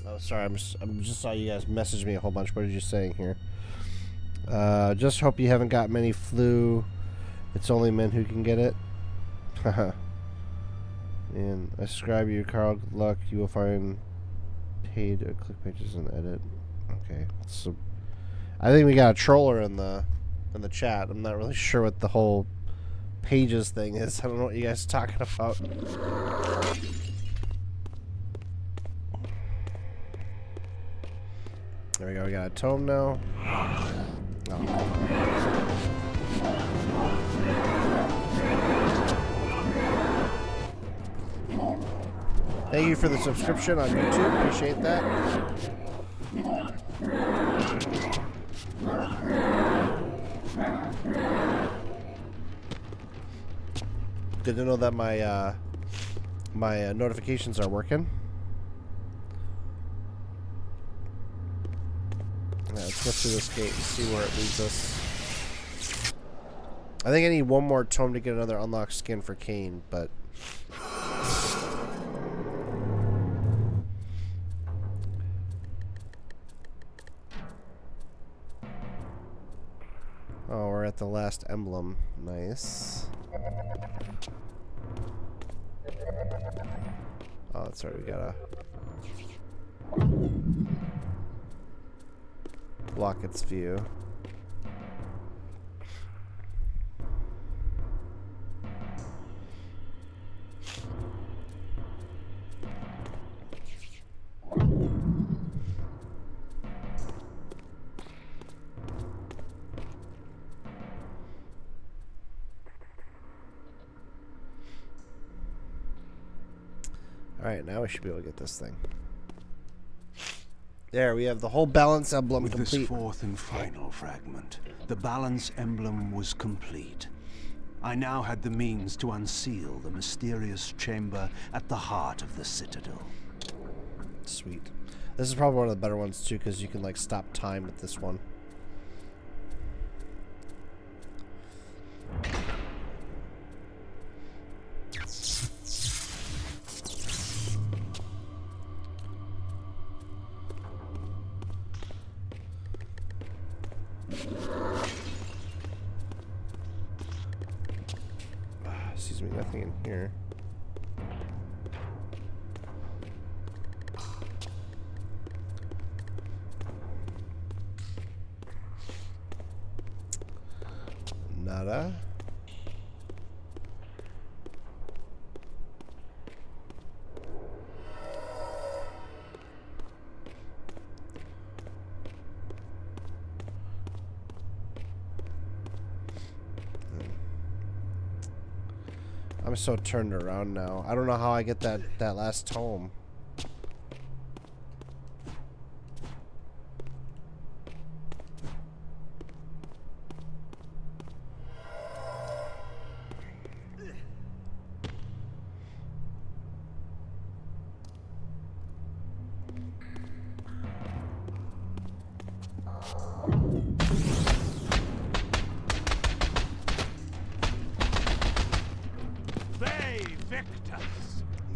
Oh, sorry, I'm just saw you guys message me a whole bunch. What are you saying here? Just hope you haven't got many flu. It's only men who can get it. Haha. And I subscribe you, Carl. Good luck. You will find paid click pages and edit. Okay, so I think we got a troller in the chat. I'm not really sure what the whole pages thing is. I don't know what you guys are talking about. There we go, we got a tome now. Oh. Thank you for the subscription on YouTube, appreciate that. Good to know that my my notifications are working. Let's go through this gate and see where it leads us. I think I need one more tome to get another unlocked skin for Kain, but... Oh, we're at the last emblem. Nice. Oh, that's right, we gotta... block its view. Alright, now we should be able to get this thing. There, we have the whole balance emblem With complete. this fourth and final fragment, the balance emblem was complete. I now had the means to unseal the mysterious chamber at the heart of the citadel. Sweet. This is probably one of the better ones too, because you can like stop time with this one. Excuse me, nothing in here. Nada. I'm so turned around now. I don't know how I get that last tome.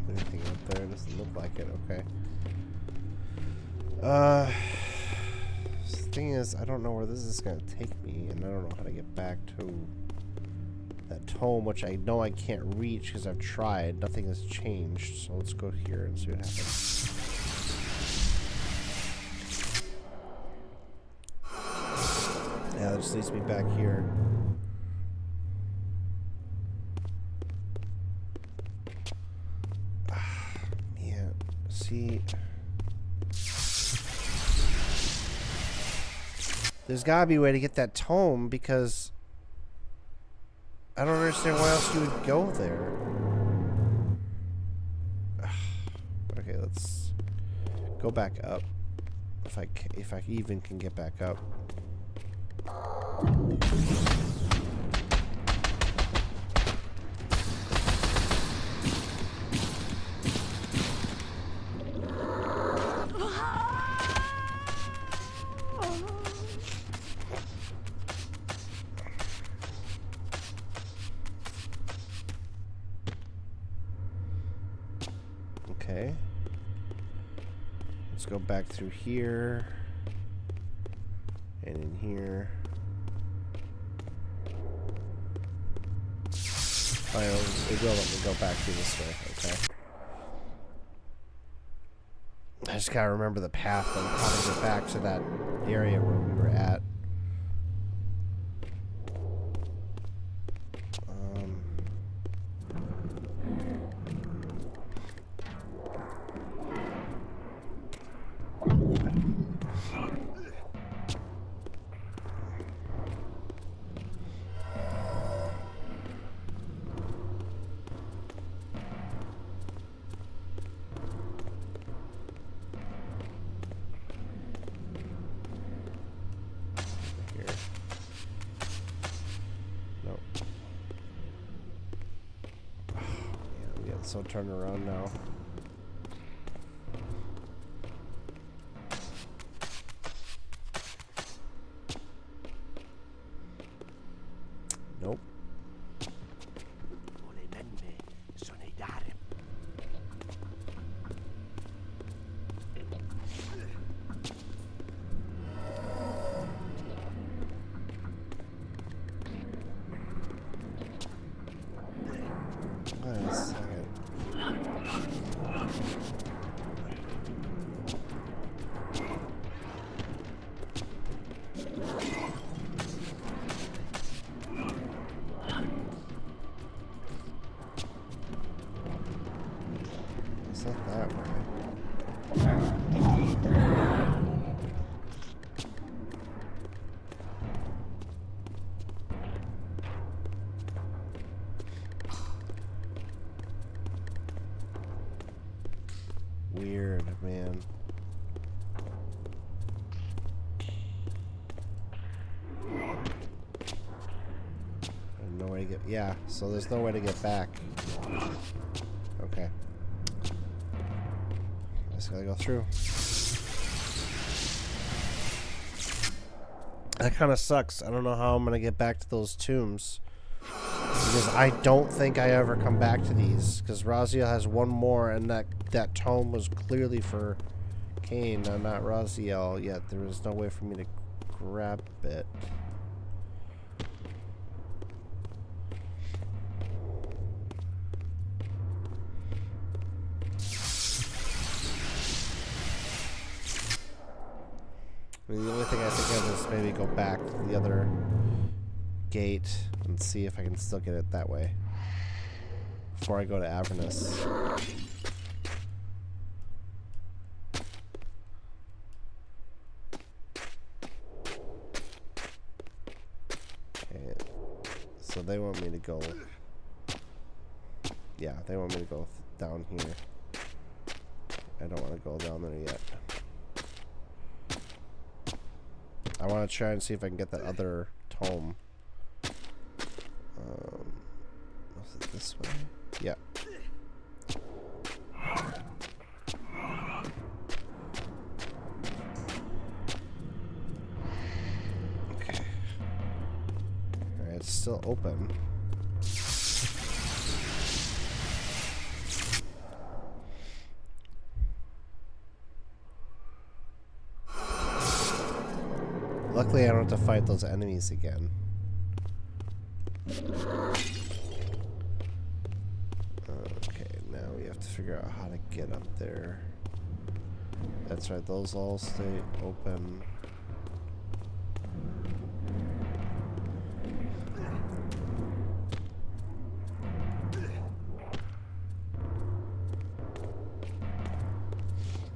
Anything up there? Doesn't look like it. Okay. thing is, I don't know where this is going to take me, and I don't know how to get back to that tome, which I know I can't reach because I've tried. Nothing has changed, so let's go here and see what happens. Yeah, that just leads me back here. Man, see... There's gotta be a way to get that tome, because I don't understand why else you would go there. Okay, let's go back up. If I even can get back up. Okay. Let's go back through here. And in here. Oh, it will let me go back through this way. Okay. I just gotta remember the path and how to get back to that area where we were at. So turn around now. Nope. Wait a second. Is that that way? Weird, man. No way to get... Yeah, so there's no way to get back. Okay. Just gotta go through. That kind of sucks. I don't know how I'm gonna get back to those tombs. Because I don't think I ever come back to these. Because Raziel has one more, and that tome was clearly for Kain, not Raziel. Yet there was no way for me to grab it. I mean, the only thing I think of is maybe go back to the other gate and see if I can still get it that way before I go to Avernus. Okay, so they want me to go. Yeah, they want me to go down here. I don't want to go down there yet. I want to try and see if I can get that other tome. Was it this way? Yeah. Okay. Alright, it's still open. Luckily, I don't have to fight those enemies again. Okay, now we have to figure out how to get up there. That's right, those all stay open.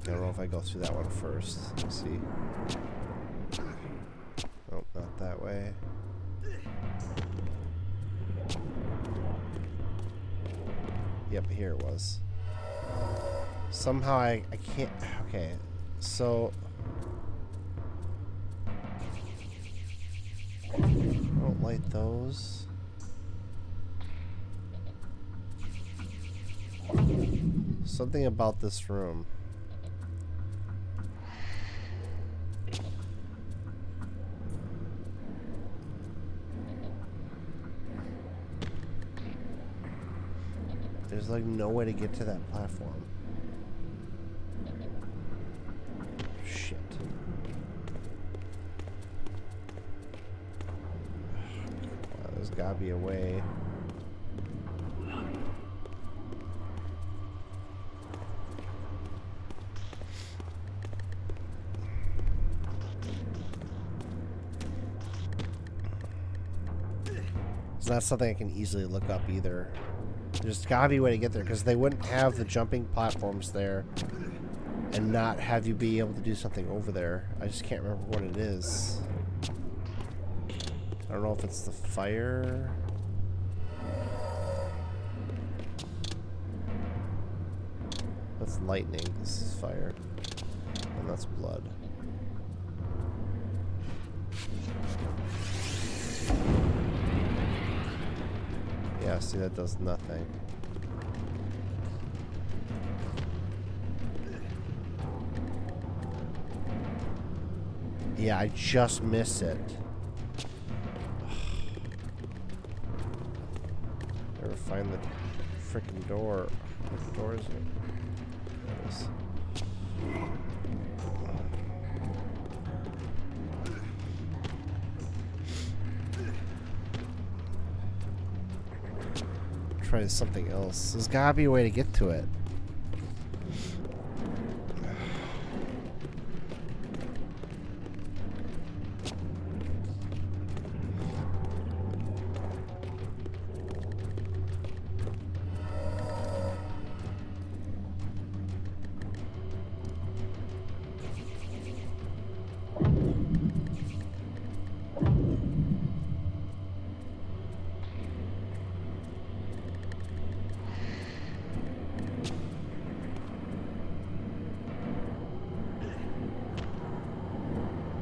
I don't know if I go through that one first. Let's see. Oh, not that way. Yep, here it was. Somehow I can't... Okay, so... I don't like those. Something about this room. There's like no way to get to that platform. Shit. Wow, there's gotta be a way. It's not something I can easily look up either. There's gotta be a way to get there, because they wouldn't have the jumping platforms there and not have you be able to do something over there. I just can't remember what it is. I don't know if it's the fire. That's lightning. This is fire. And that's blood. Yeah, see, that does nothing. Yeah, I just miss it. Never find the freaking door. What door is it? There it is. Try something else. There's gotta be a way to get to it.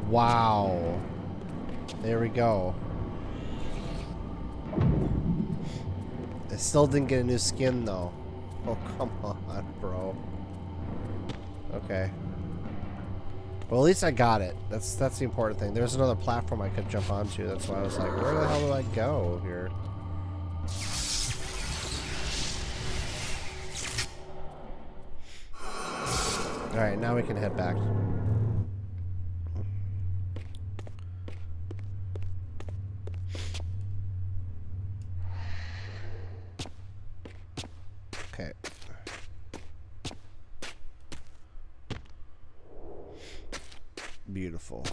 Wow. There we go. I still didn't get a new skin though. Oh, come on, bro. Okay. Well, at least I got it. That's the important thing. There's another platform I could jump onto. That's why I was like, where the hell do I go here? Alright, now we can head back. Okay. Beautiful.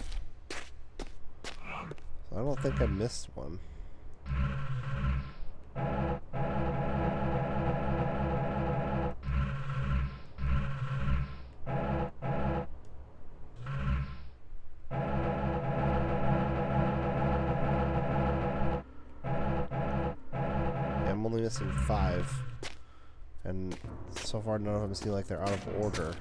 I don't think I missed one. I'm only missing 5. And so far none of them seem like they're out of order.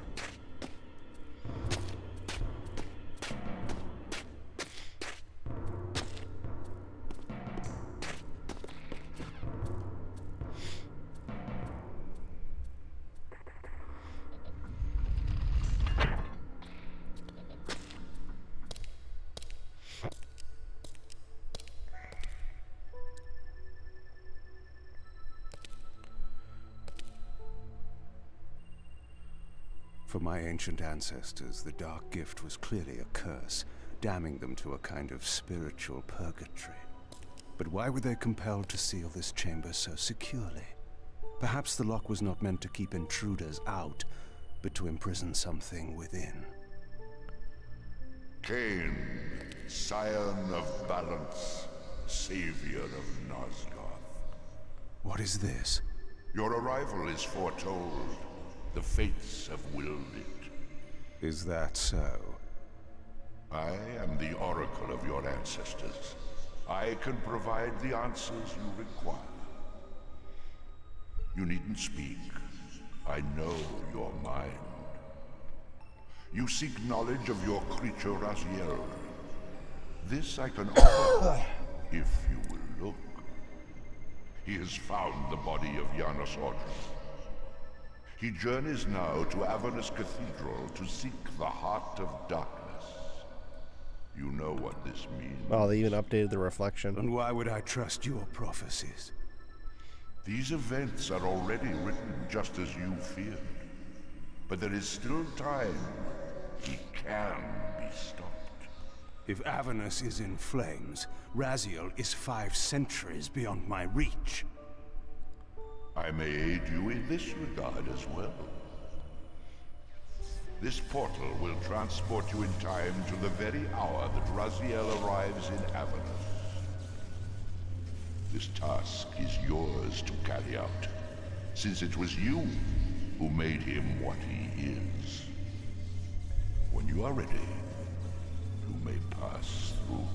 For my ancient ancestors, the Dark Gift was clearly a curse, damning them to a kind of spiritual purgatory. But why were they compelled to seal this chamber so securely? Perhaps the lock was not meant to keep intruders out, but to imprison something within. Kain, scion of balance, savior of Nosgoth. What is this? Your arrival is foretold. The fates have willed it. Is that so? I am the oracle of your ancestors. I can provide the answers you require. You needn't speak. I know your mind. You seek knowledge of your creature Raziel. This I can offer, if you will look. He has found the body of Janos Audrey. He journeys now to Avernus Cathedral to seek the Heart of Darkness. You know what this means. Oh, they even updated the reflection. And why would I trust your prophecies? These events are already written just as you feared. But there is still time. He can be stopped. If Avernus is in flames, Raziel is 5 centuries beyond my reach. I may aid you in this regard as well. This portal will transport you in time to the very hour that Raziel arrives in Avernus. This task is yours to carry out, since it was you who made him what he is. When you are ready, you may pass through.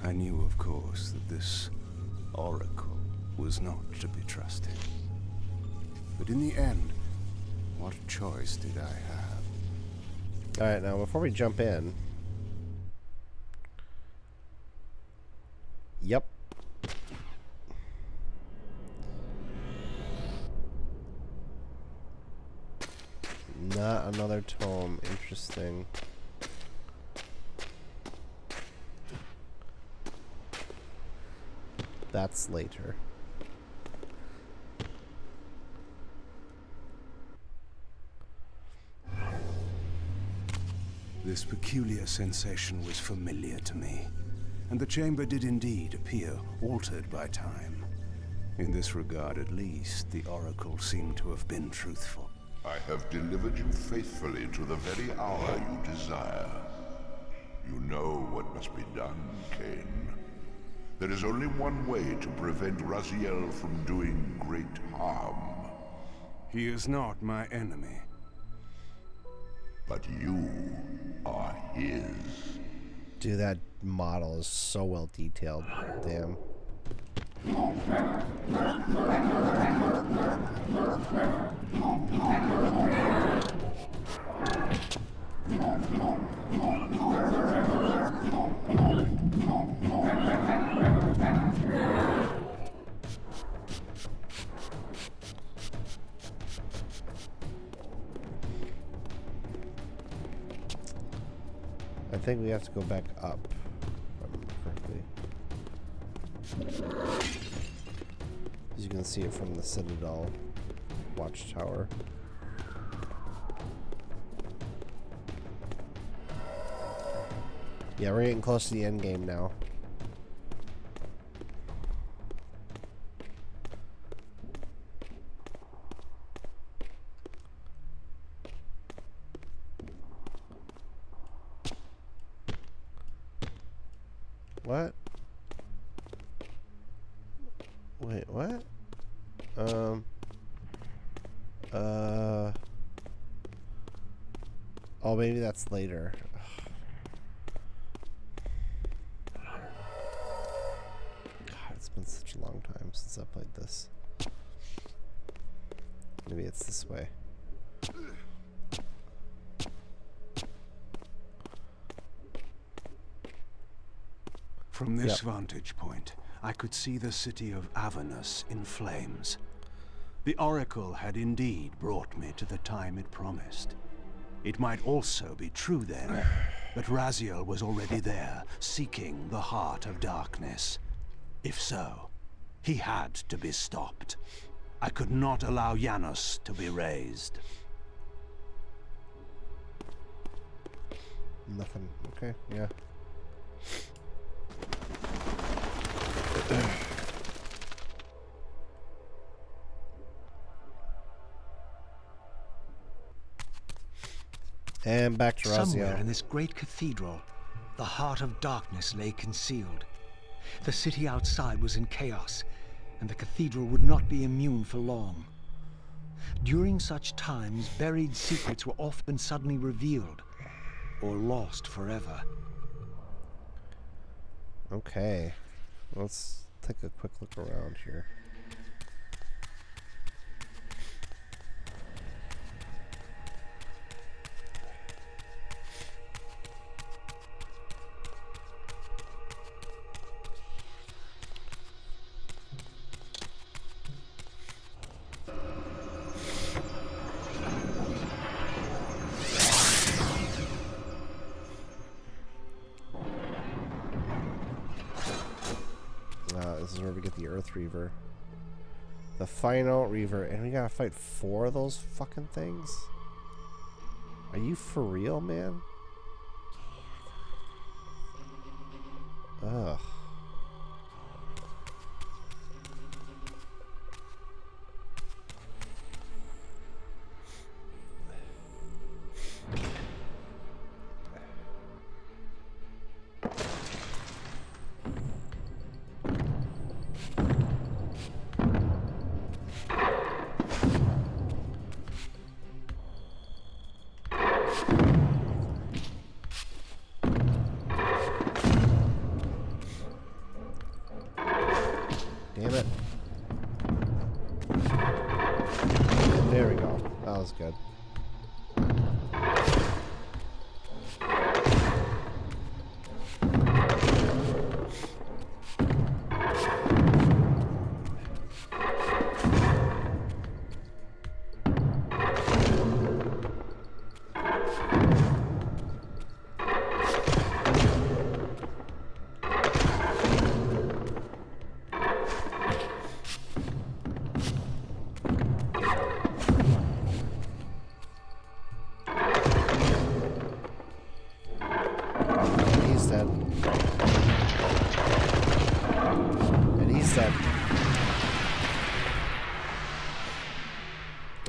I knew, of course, that this oracle was not to be trusted. But in the end, what choice did I have? Alright, now before we jump in... Yep. Not another tome. Interesting. That's later. This peculiar sensation was familiar to me, and the chamber did indeed appear altered by time. In this regard, at least, the oracle seemed to have been truthful. I have delivered you faithfully to the very hour you desire. You know what must be done, Kain. There is only one way to prevent Raziel from doing great harm. He is not my enemy. But you are his. Dude, that model is so well detailed. Damn. I think we have to go back up, if I remember correctly. As you can see it from the Citadel watchtower. Yeah, we're getting close to the end game now. What? Wait, what? Oh, maybe that's later. God, it's been such a long time since I played this. Maybe it's this way. From this vantage point, I could see the city of Avernus in flames. The oracle had indeed brought me to the time it promised. It might also be true then that Raziel was already there, seeking the Heart of Darkness. If so, he had to be stopped. I could not allow Janos to be raised. Nothing. Okay, yeah. And back to Somewhere Raziel. in this great cathedral, the heart of darkness lay concealed. The city outside was in chaos, and the cathedral would not be immune for long. During such times, buried secrets were often suddenly revealed, or lost forever. Okay. Let's take a quick look around here. This is where we get the Earth Reaver. The final Reaver. And we gotta fight 4 of those fucking things? Are you for real, man? Ugh. Damn it. There we go. That was good.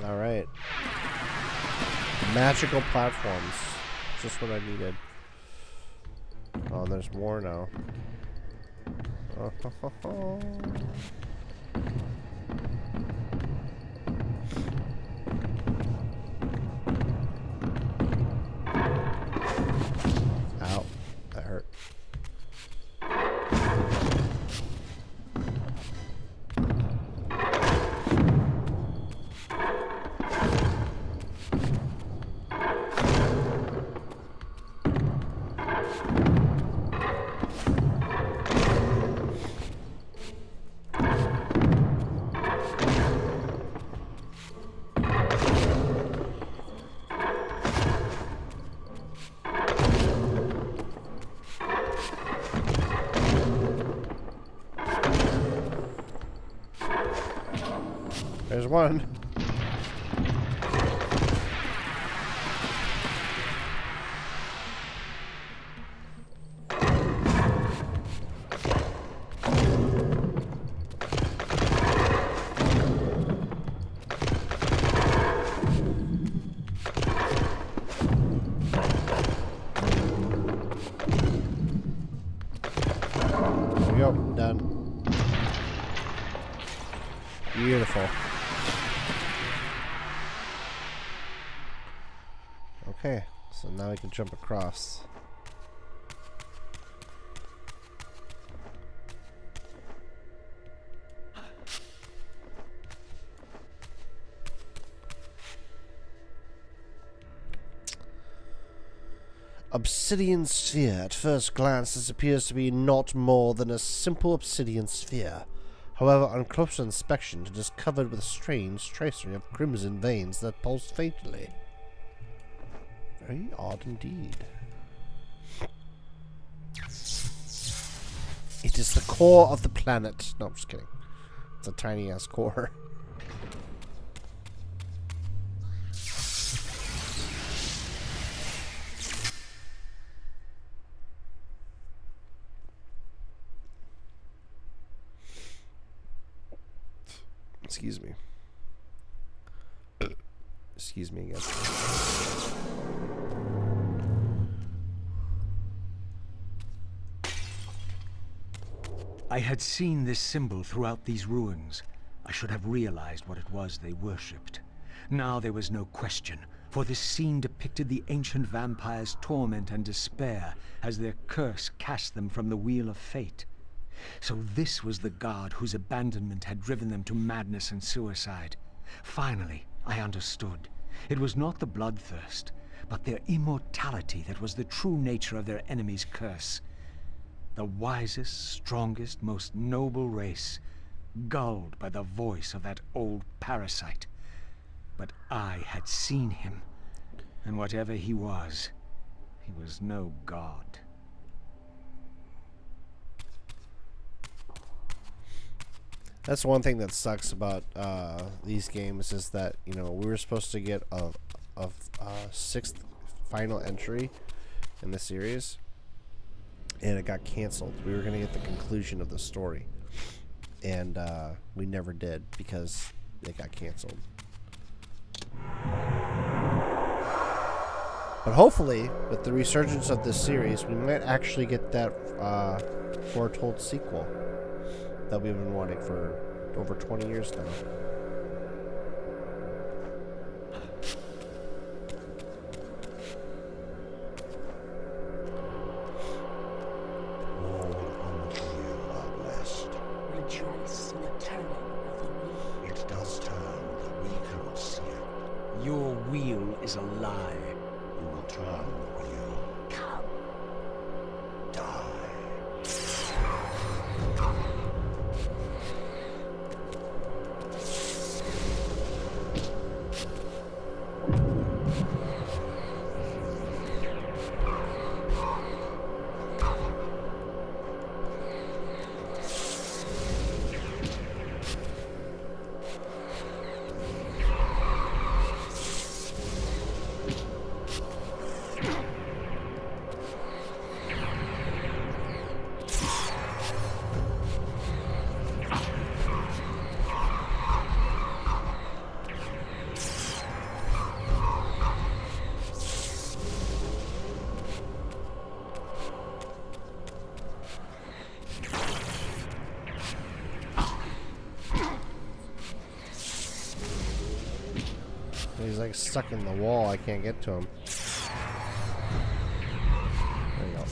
Alright. Magical platforms. Just what I needed. Oh, there's more now. Ow. That hurt. There's one. There we go. Done. Beautiful. Okay, so now we can jump across. Obsidian sphere. At first glance, this appears to be not more than a simple obsidian sphere. However, on closer inspection, it is covered with a strange tracery of crimson veins that pulse faintly. Very odd indeed. It is the core of the planet. No, I'm just kidding. It's a tiny ass core. Excuse me. Excuse me again. I had seen this symbol throughout these ruins. I should have realized what it was they worshipped. Now there was no question, for this scene depicted the ancient vampires' torment and despair as their curse cast them from the wheel of fate. So this was the god whose abandonment had driven them to madness and suicide. Finally, I understood. It was not the bloodthirst, but their immortality that was the true nature of their enemy's curse. The wisest, strongest, most noble race, gulled by the voice of that old parasite. But I had seen him, and whatever he was no god. That's one thing that sucks about these games is that, you know, we were supposed to get a sixth final entry in the series, and it got canceled. We were going to get the conclusion of the story, and we never did because it got canceled. But hopefully, with the resurgence of this series, we might actually get that foretold sequel that we've been wanting for over 20 years now. Rejoice in the turning of the wheel. It does turn, but we cannot see it. Your wheel is a lie. You will turn the wheel. Come. Die. He's like stuck in the wall. I can't get to him. There you go.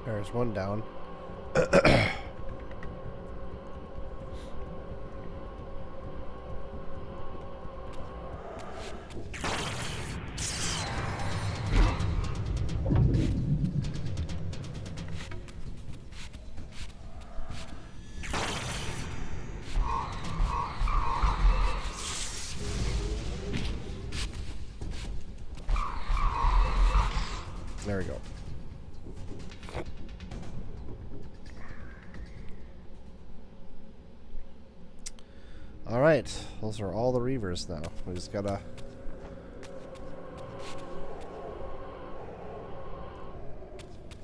There's one down. There we go. Alright, those are all the Reavers now. We just gotta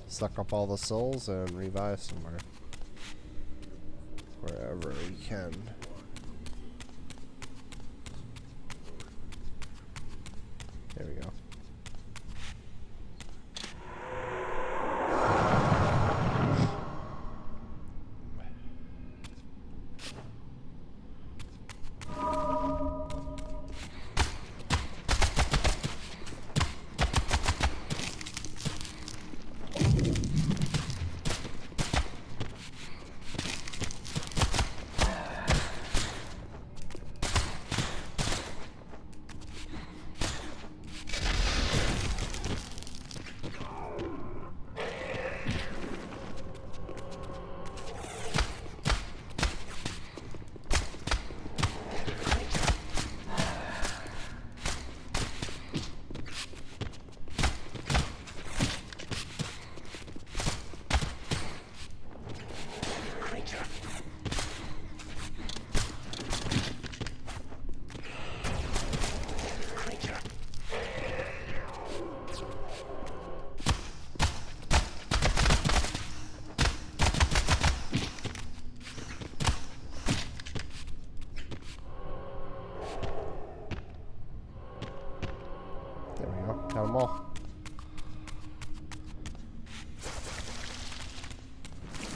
suck up all the souls and revive somewhere. Wherever we can. There we go.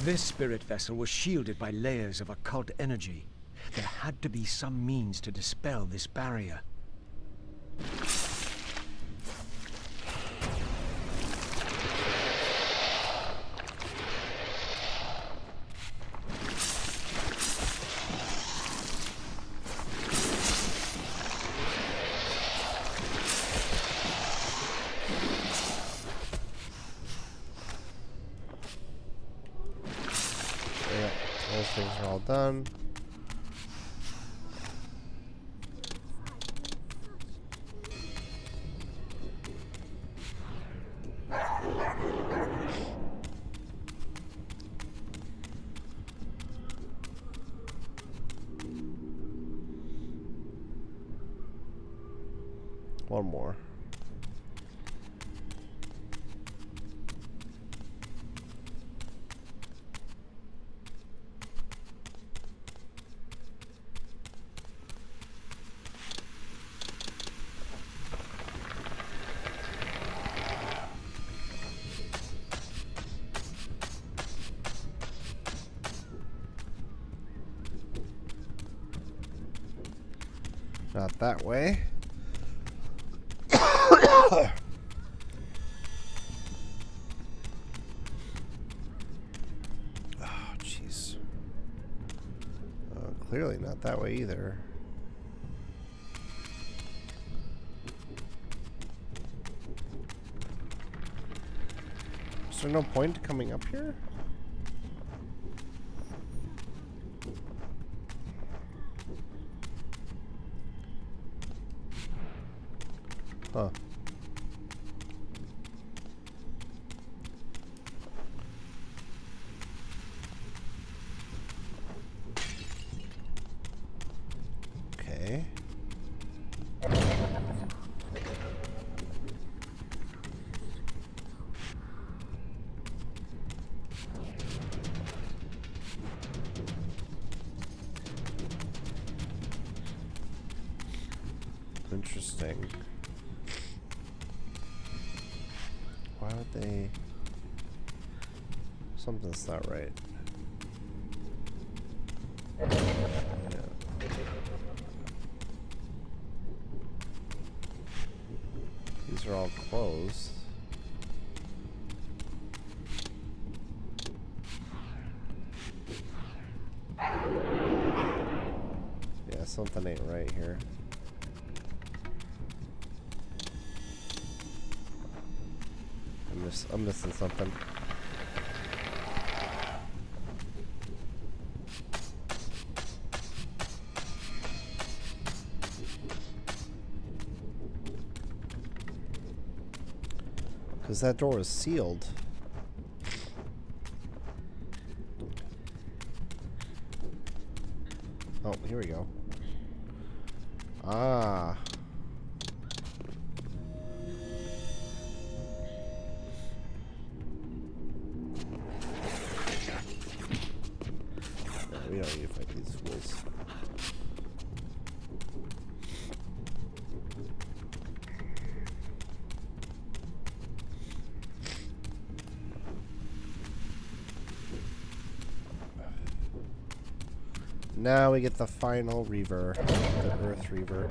This spirit vessel was shielded by layers of occult energy. There had to be some means to dispel this barrier. Yeah, those things are all done. One more. Not that way. Oh, jeez. Clearly not that way either. Is there no point to coming up here? Huh. Okay. Interesting. Why would they... Something's not right. Yeah. These are all closed. Yeah, something ain't right here. I'm missing something. Because that door is sealed. Oh, here we go. Ah. We don't need to fight these fools. Now we get the final Reaver, the Earth Reaver.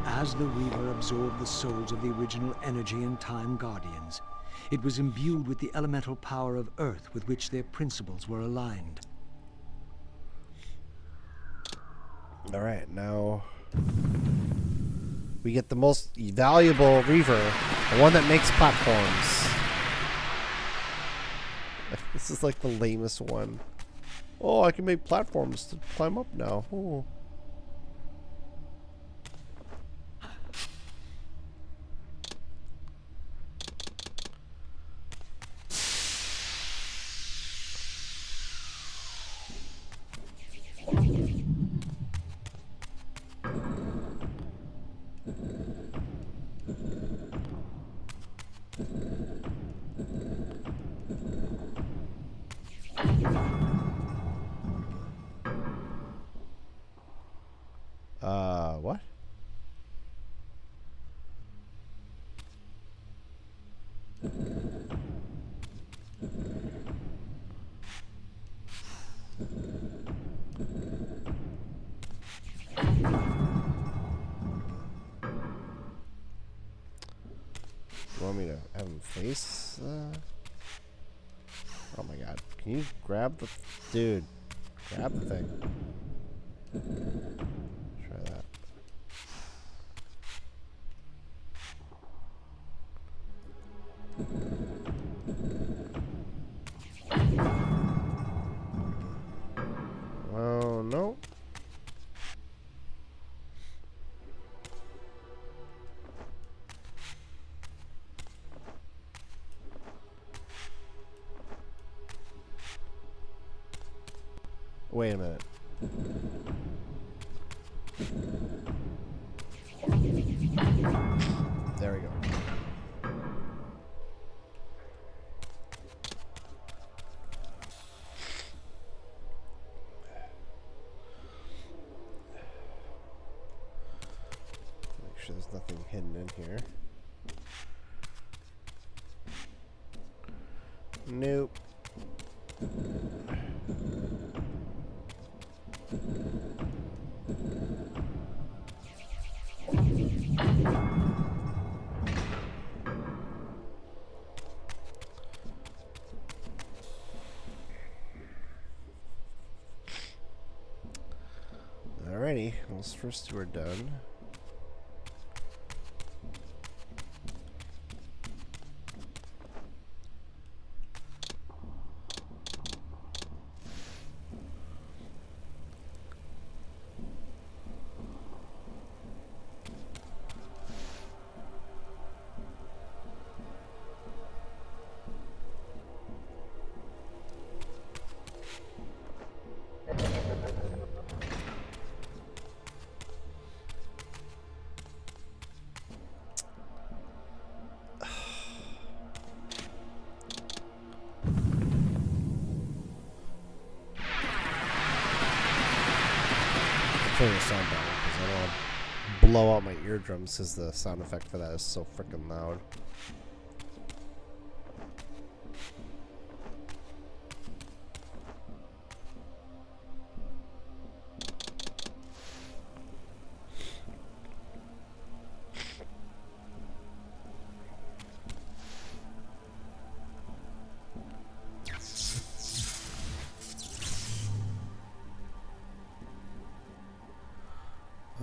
As the Reaver absorbed the souls of the original Energy and Time Guardians, it was imbued with the elemental power of Earth with which their principles were aligned. Alright, now we get the most valuable Reaver, the one that makes platforms. This is like the lamest one. Oh, I can make platforms to climb up now. Oh. You want me to have him face? Oh my god. Can you grab the... Dude. Grab the thing. Try that. Oh, no. Wait a minute. There we go. Make sure there's nothing hidden in here. Nope. Alrighty, those first two are done. Turn the sound down because I don't want to blow out my eardrums because the sound effect for that is so freaking loud.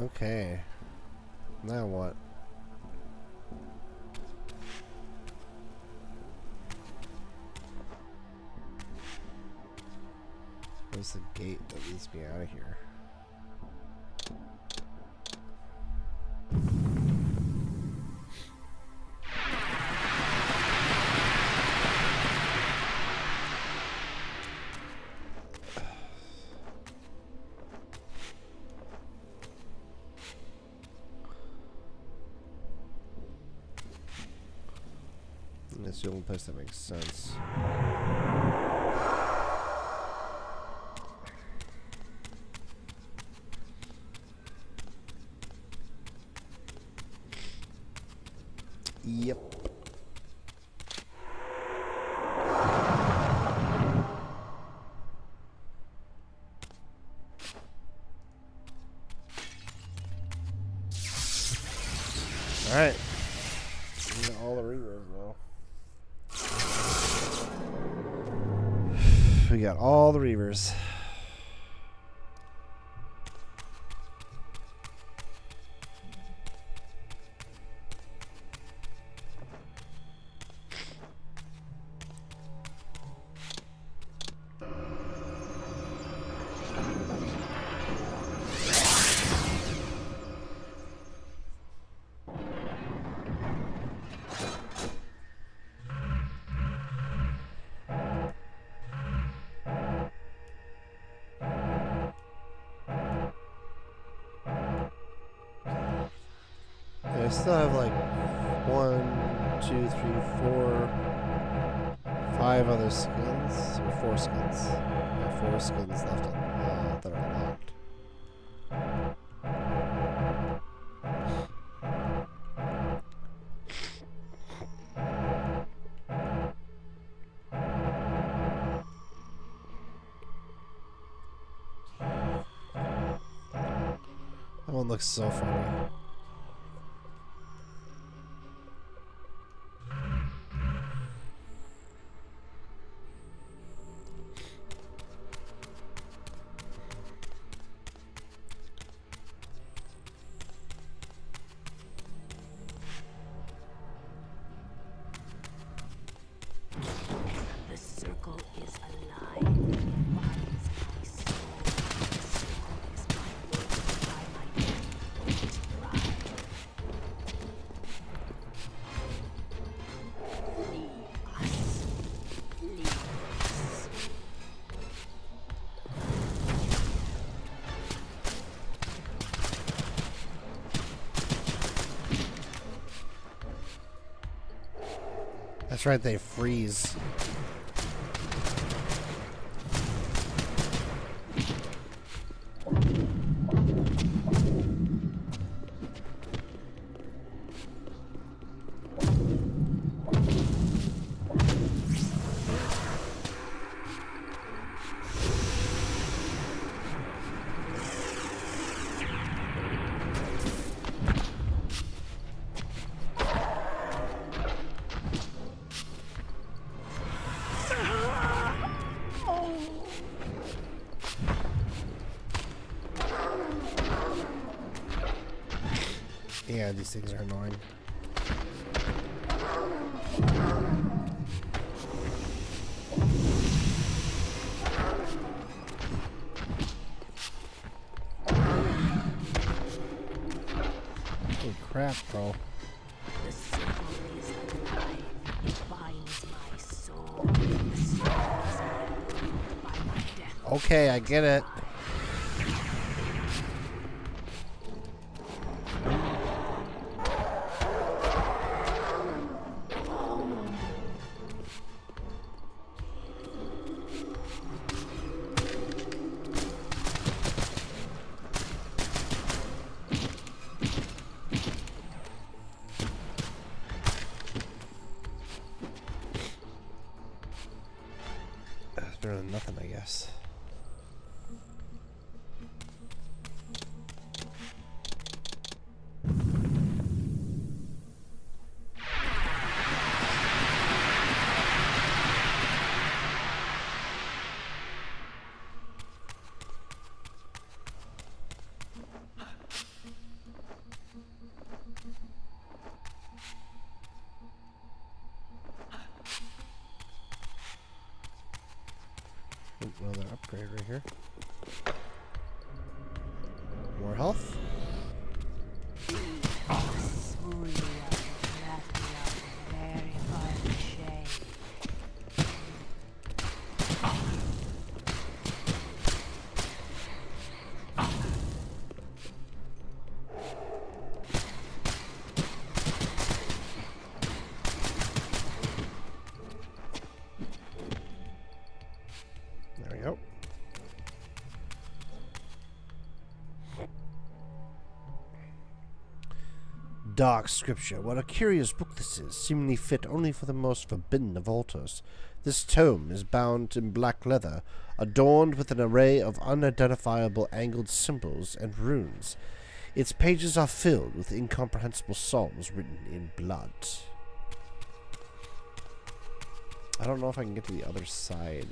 Okay. Now what? Where's the gate that leads me out of here? That's the only place that makes sense. Yep. All right. We got all the Reavers now. We got all the Reavers. I still have like 1, 2, 3, 4, 5 other skins, or 4 skins. I have 4 skins left that are unlocked. That one looks so funny. The circle is alive. It binds my soul. The circle is my will by my death. Pride. Leave us. Leave us. That's right, they freeze. Yeah, these things are annoying. Holy crap, bro. The circle is alive. It binds my soul. The circle is my will by my death. Okay, I get it. It's better than nothing, I guess. Another upgrade right here. More health. Only left me out of very fine shade. There we go. Dark Scripture. What a curious book this is, seemingly fit only for the most forbidden of altars. This tome is bound in black leather, adorned with an array of unidentifiable angled symbols and runes. Its pages are filled with incomprehensible psalms written in blood. I don't know if I can get to the other side.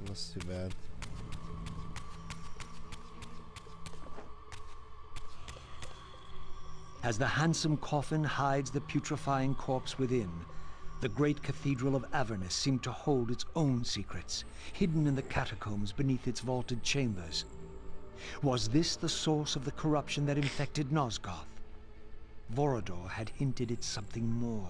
That's too bad. As the handsome coffin hides the putrefying corpse within, the great cathedral of Avernus seemed to hold its own secrets, hidden in the catacombs beneath its vaulted chambers. Was this the source of the corruption that infected Nosgoth? Vorador had hinted at something more.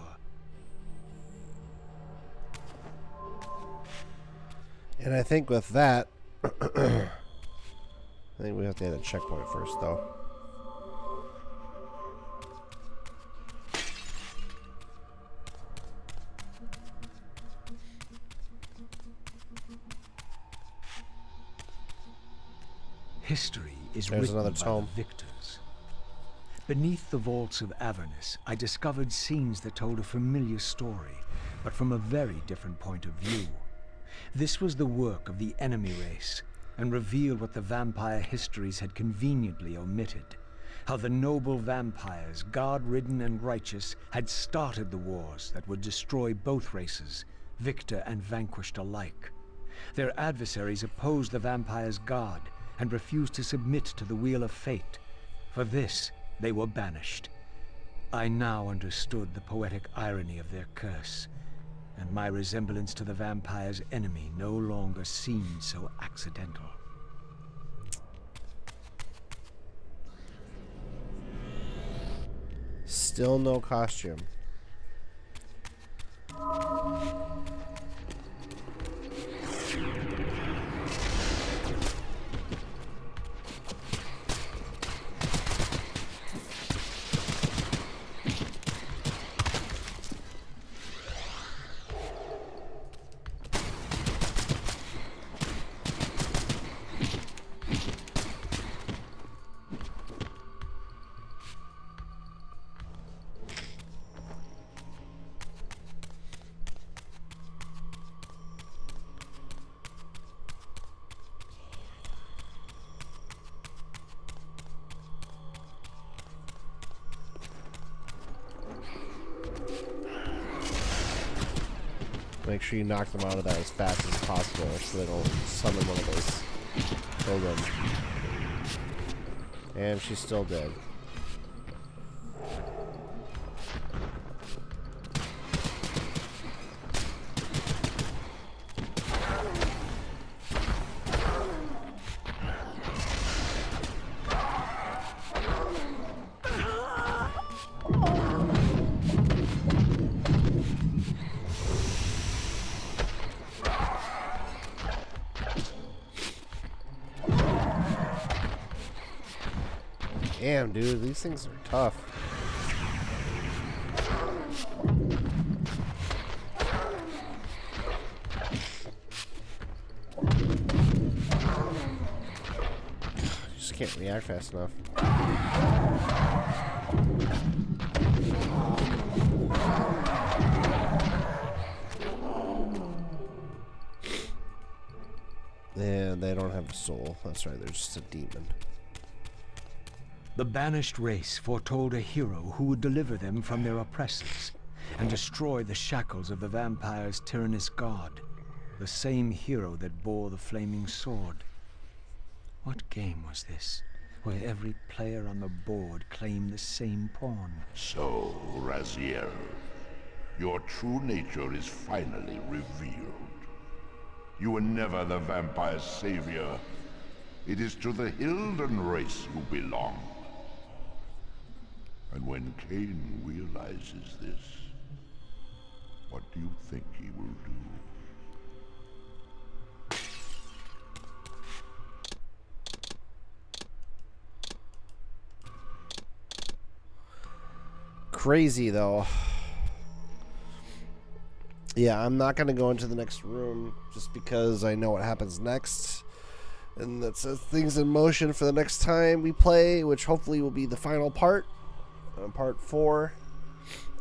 And I think with that, I think we have to hit a checkpoint first, though. History is There's written another by tome. the victors. Beneath the vaults of Avernus, I discovered scenes that told a familiar story, but from a very different point of view. This was the work of the enemy race, and revealed what the vampire histories had conveniently omitted. How the noble vampires, god-ridden and righteous, had started the wars that would destroy both races, victor and vanquished alike. Their adversaries opposed the vampires' god, and refused to submit to the wheel of fate. For this, they were banished. I now understood the poetic irony of their curse, and my resemblance to the vampire's enemy no longer seemed so accidental. Still no costume. Make sure you knock them out of that as fast as possible so they don't summon one of those children. And she's still dead. Damn, dude, these things are tough. You just can't react fast enough. And they don't have a soul. That's right, they're just a demon. The banished race foretold a hero who would deliver them from their oppressors and destroy the shackles of the vampire's tyrannous god, the same hero that bore the flaming sword. What game was this, where every player on the board claimed the same pawn? Soul Raziel, your true nature is finally revealed. You were never the vampire's savior. It is to the Hilden race you belong. And when Kain realizes this, what do you think he will do? Crazy, though. Yeah, I'm not going to go into the next room just because I know what happens next. And that sets things in motion for the next time we play, which hopefully will be the final part. Part 4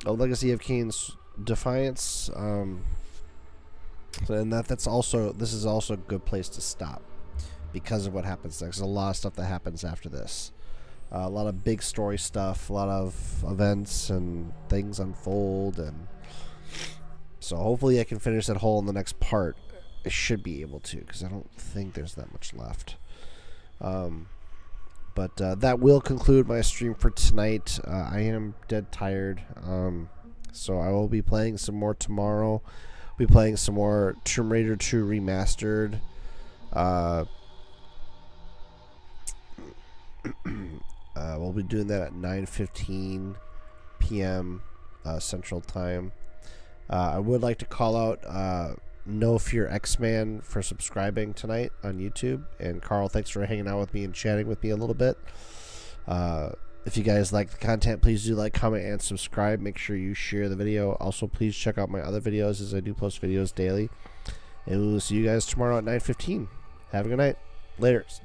of Legacy of Kain's Defiance. And this is also a good place to stop because of what happens next. There's a lot of stuff that happens after this. A lot of big story stuff, a lot of events and things unfold, and so hopefully I can finish that whole in the next part. I should be able to, because I don't think there's that much left. But that will conclude my stream for tonight. I am dead tired, so I will be playing some more tomorrow. I'll be playing some more Tomb Raider 2 Remastered. We'll be doing that at 9:15 p.m. Central Time. I would like to call out No Fear X-Man for subscribing tonight on YouTube. And Carl, thanks for hanging out with me and chatting with me a little bit. If you guys like the content, please do like, comment, and subscribe. Make sure you share the video. Also, please check out my other videos, as I do post videos daily. And we'll see you guys tomorrow at 9:15. Have a good night. Laters.